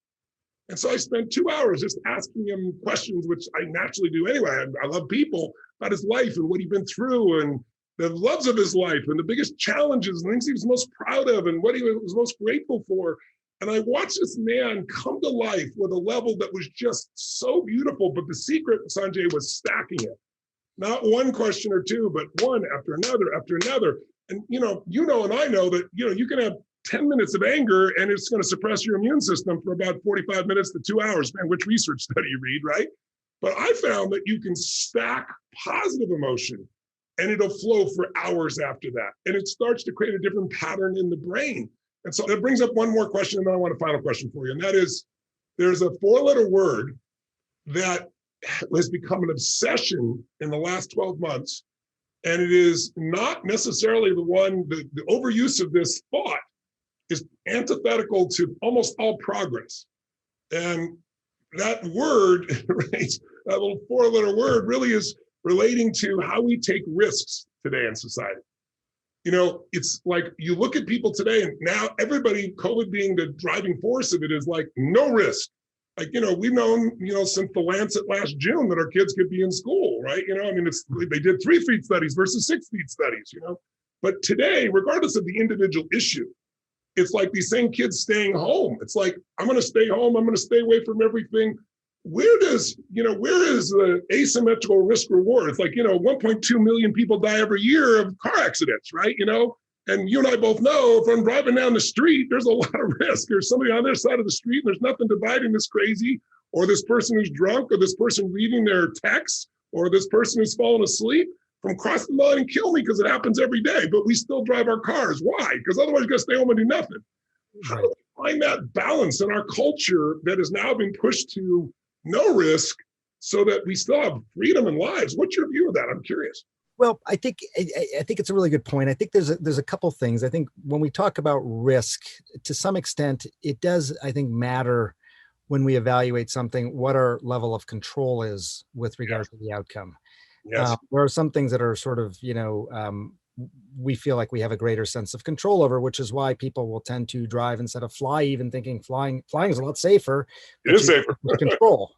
And so I spent 2 hours just asking him questions, which I naturally do anyway. I love people, about his life and what he'd been through and the loves of his life and the biggest challenges and things he was most proud of and what he was most grateful for. And I watched this man come to life with a level that was just so beautiful. But the secret, Sanjay, was stacking it. Not one question or two, but one after another after another. And and I know that you can have 10 minutes of anger and it's going to suppress your immune system for about 45 minutes to 2 hours, depending which research study you read, right? But I found that you can stack positive emotion and it'll flow for hours after that. And it starts to create a different pattern in the brain. And so that brings up one more question, and then I want a final question for you. And that is, there's a 4-letter word that has become an obsession in the last 12 months. And it is not necessarily the overuse of this thought is antithetical to almost all progress. And that word, right, that little 4-letter word really is relating to how we take risks today in society. It's like you look at people today, and now everybody, COVID being the driving force of it, is like no risk. Like, we've known, since the Lancet last June that our kids could be in school, right? They did 3 feet studies versus 6 feet studies, But today, regardless of the individual issue, it's like these same kids staying home. It's like, I'm going to stay home. I'm going to stay away from everything. Where is the asymmetrical risk reward? It's like, 1.2 million people die every year of car accidents, right? And you and I both know if I'm driving down the street, there's a lot of risk. There's somebody on their side of the street, and there's nothing dividing this crazy, or this person who's drunk, or this person reading their texts, or this person who's fallen asleep from crossing the line and kill me, because it happens every day, but we still drive our cars. Why? Because otherwise you're going to stay home and do nothing. How do we find that balance in our culture that has now been pushed to no risk so that we still have freedom and lives? What's your view of that? I'm curious. Well, I think it's a really good point. I think there's a couple things. I think when we talk about risk, to some extent, it does, I think, matter when we evaluate something, what our level of control is with regard to the outcome. Yes. There are some things that are sort of, we feel like we have a greater sense of control over, which is why people will tend to drive instead of fly, even thinking flying is a lot safer. It is safer.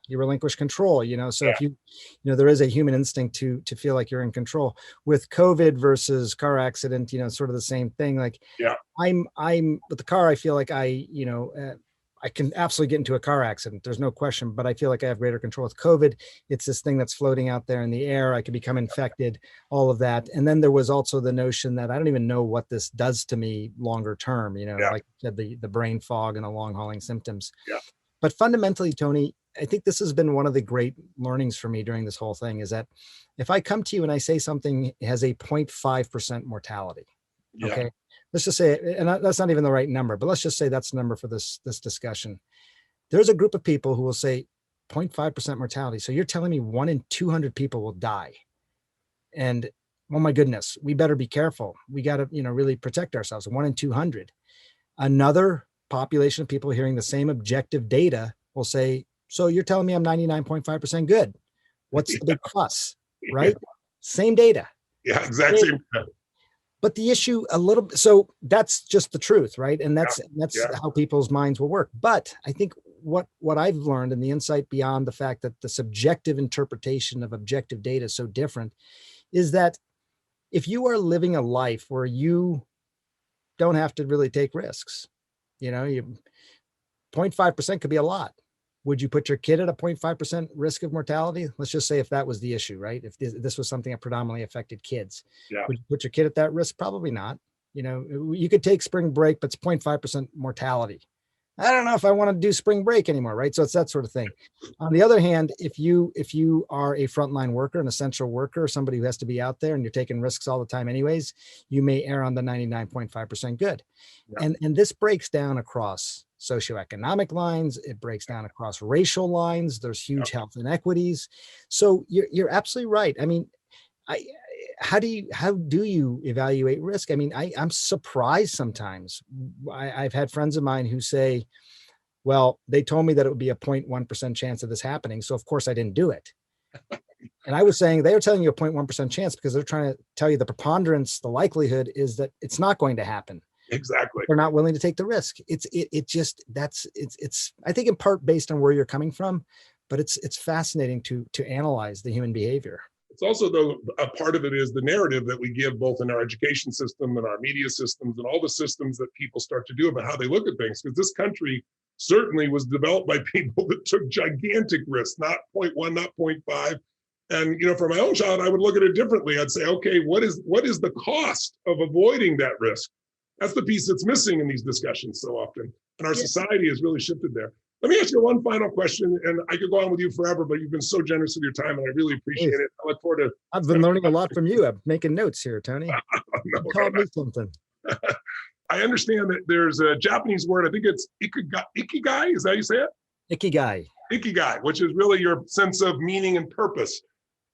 You relinquish control, So if there is a human instinct to feel like you're in control. With COVID versus car accident, sort of the same thing. Like, I'm with the car, I feel like I can absolutely get into a car accident. There's no question, but I feel like I have greater control with COVID. It's this thing that's floating out there in the air. I could become infected, all of that. And then there was also the notion that I don't even know what this does to me longer term, like you said, the brain fog and the long hauling symptoms. Yeah. But fundamentally, Tony, I think this has been one of the great learnings for me during this whole thing is that if I come to you and I say something has a 0.5% mortality, okay, let's just say, and that's not even the right number, but let's just say that's the number for this discussion. There's a group of people who will say 0.5% mortality. So you're telling me 1 in 200 people will die. And oh my goodness, we better be careful. We got to, really protect ourselves. 1 in 200. Another population of people hearing the same objective data will say, so you're telling me I'm 99.5% good. What's the big plus, right? Same data. Yeah, exactly. But the issue so that's just the truth, right? And that's how people's minds will work. But I think what I've learned and the insight beyond the fact that the subjective interpretation of objective data is so different is that if you are living a life where you don't have to really take risks, 0.5% could be a lot. Would you put your kid at a 0.5% risk of mortality? Let's just say if that was the issue, right? If this was something that predominantly affected kids, would you put your kid at that risk? Probably not. You could take spring break, but it's 0.5% mortality. I don't know if I want to do spring break anymore, right? So it's that sort of thing. On the other hand, if you are a frontline worker, an essential worker, somebody who has to be out there and you're taking risks all the time anyways, you may err on the 99.5% good. Yeah. And this breaks down across socioeconomic lines. It breaks down across racial lines. There's huge health inequities. So you're absolutely right. I mean, how do you evaluate risk? I mean, I'm surprised sometimes. I've had friends of mine who say, well, they told me that it would be a 0.1% chance of this happening. So of course I didn't do it. And I was saying they were telling you a 0.1% chance because they're trying to tell you the preponderance, the likelihood is that it's not going to happen. Exactly. They're not willing to take the risk. It's I think in part based on where you're coming from, but it's fascinating to analyze the human behavior. It's also, though, a part of it is the narrative that we give both in our education system and our media systems and all the systems that people start to do about how they look at things. Because this country certainly was developed by people that took gigantic risks, not 0.1, not 0.5. And, for my own child, I would look at it differently. I'd say, okay, what is the cost of avoiding that risk? That's the piece that's missing in these discussions so often. And our society has really shifted there. Let me ask you one final question, and I could go on with you forever, but you've been so generous with your time, and I really appreciate it. I look forward to. I've been learning a lot from you. I'm making notes here, Tony. Tell me something. I understand that there's a Japanese word. I think it's ikigai. Is that how you say it? Ikigai. Ikigai, which is really your sense of meaning and purpose.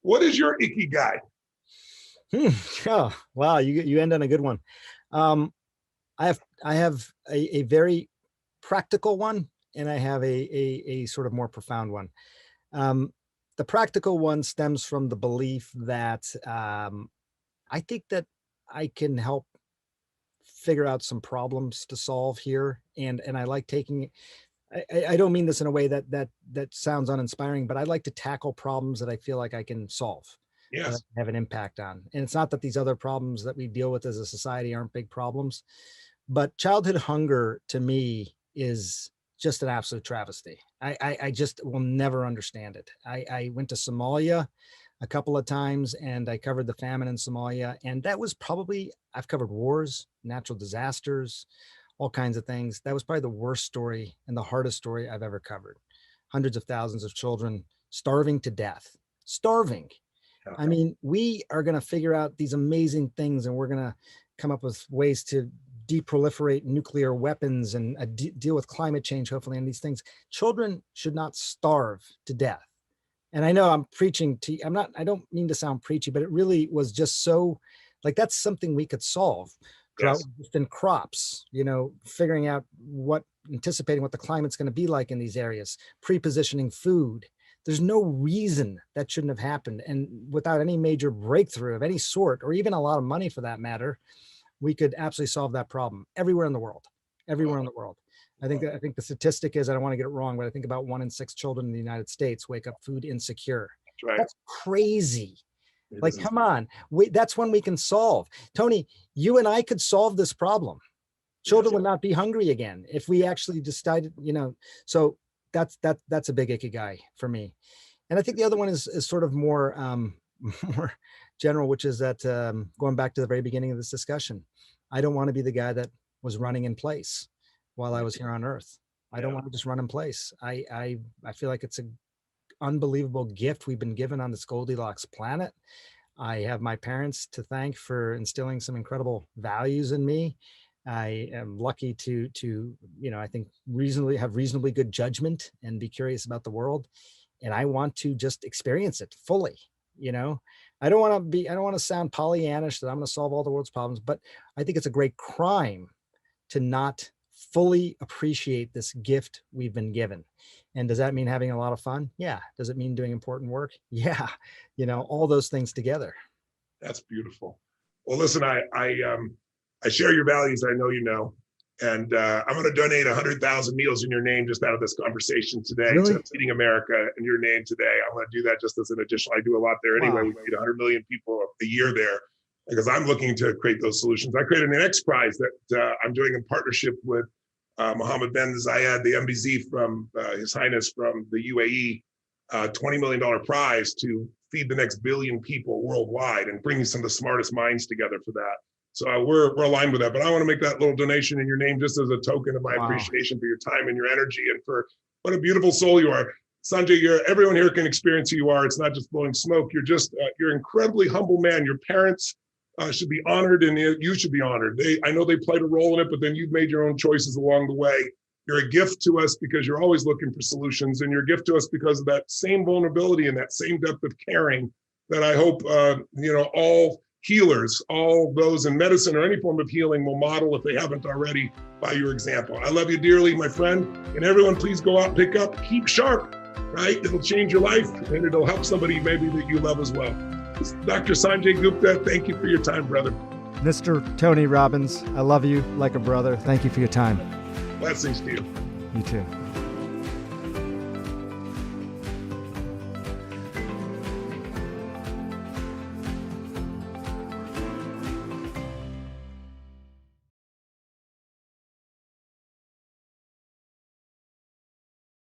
What is your ikigai? Oh, wow! You end on a good one. I have a very practical one. And I have a sort of more profound one. The practical one stems from the belief that I think that I can help figure out some problems to solve here. And I like taking, I don't mean this in a way that sounds uninspiring, but I like to tackle problems that I feel like I can solve. Yes. Have an impact on. And it's not that these other problems that we deal with as a society aren't big problems, but childhood hunger to me is just an absolute travesty. I just will never understand it. I went to Somalia a couple of times and I covered the famine in Somalia. And that was I've covered wars, natural disasters, all kinds of things. That was probably the worst story and the hardest story I've ever covered. Hundreds of thousands of children starving to death, starving. I mean, we are going to figure out these amazing things and we're going to come up with ways to deproliferate nuclear weapons and deal with climate change, hopefully, and these things. Children should not starve to death. And I know I'm preaching to, I don't mean to sound preachy, but it really was just so that's something we could solve. Drought resistant crops, figuring out anticipating what the climate's going to be like in these areas, pre-positioning food. There's no reason that shouldn't have happened. And without any major breakthrough of any sort, or even a lot of money for that matter, we could absolutely solve that problem everywhere in the world. I think the statistic is, I don't want to get it wrong, but I think about 1 in 6 children in the United States wake up food insecure. That's right. That's crazy. Come on. That's when we can solve. Tony, you and I could solve this problem. Children would not be hungry again if we actually decided, so that's a big ikigai for me. And I think the other one is sort of more more general, which is that going back to the very beginning of this discussion, I don't want to be the guy that was running in place while I was here on Earth. I don't want to just run in place. I feel like it's an unbelievable gift we've been given on this Goldilocks planet. I have my parents to thank for instilling some incredible values in me. I am lucky to I think reasonably good judgment and be curious about the world. And I want to just experience it fully. I don't want to sound Pollyannish that I'm going to solve all the world's problems, but I think it's a great crime to not fully appreciate this gift we've been given. And does that mean having a lot of fun? Yeah. Does it mean doing important work? Yeah. All those things together. That's beautiful. Well, listen, I share your values. I know you know, and I'm going to donate 100,000 meals in your name just out of this conversation today to Feeding America in your name today. I'm going to do that just as an additional. I do a lot there anyway. We feed 100 million people a year there because I'm looking to create those solutions. I created an X Prize that I'm doing in partnership with Mohammed bin Zayed, the MBZ from His Highness from the UAE, $20 million prize to feed the next billion people worldwide and bringing some of the smartest minds together for that. So we're aligned with that, but I want to make that little donation in your name just as a token of my appreciation for your time and your energy and for what a beautiful soul you are. Sanjay, everyone here can experience who you are. It's not just blowing smoke. You're an incredibly humble man. Your parents should be honored and you should be honored. I know they played a role in it, but then you've made your own choices along the way. You're a gift to us because you're always looking for solutions, and you're a gift to us because of that same vulnerability and that same depth of caring that I hope, all healers, all those in medicine or any form of healing will model if they haven't already by your example. I love you dearly, my friend. And everyone, please go out and pick up, keep sharp, right? It'll change your life and it'll help somebody maybe that you love as well. Dr. Sanjay Gupta, thank you for your time, brother. Mr. Tony Robbins, I love you like a brother. Thank you for your time. Blessings to you. You too.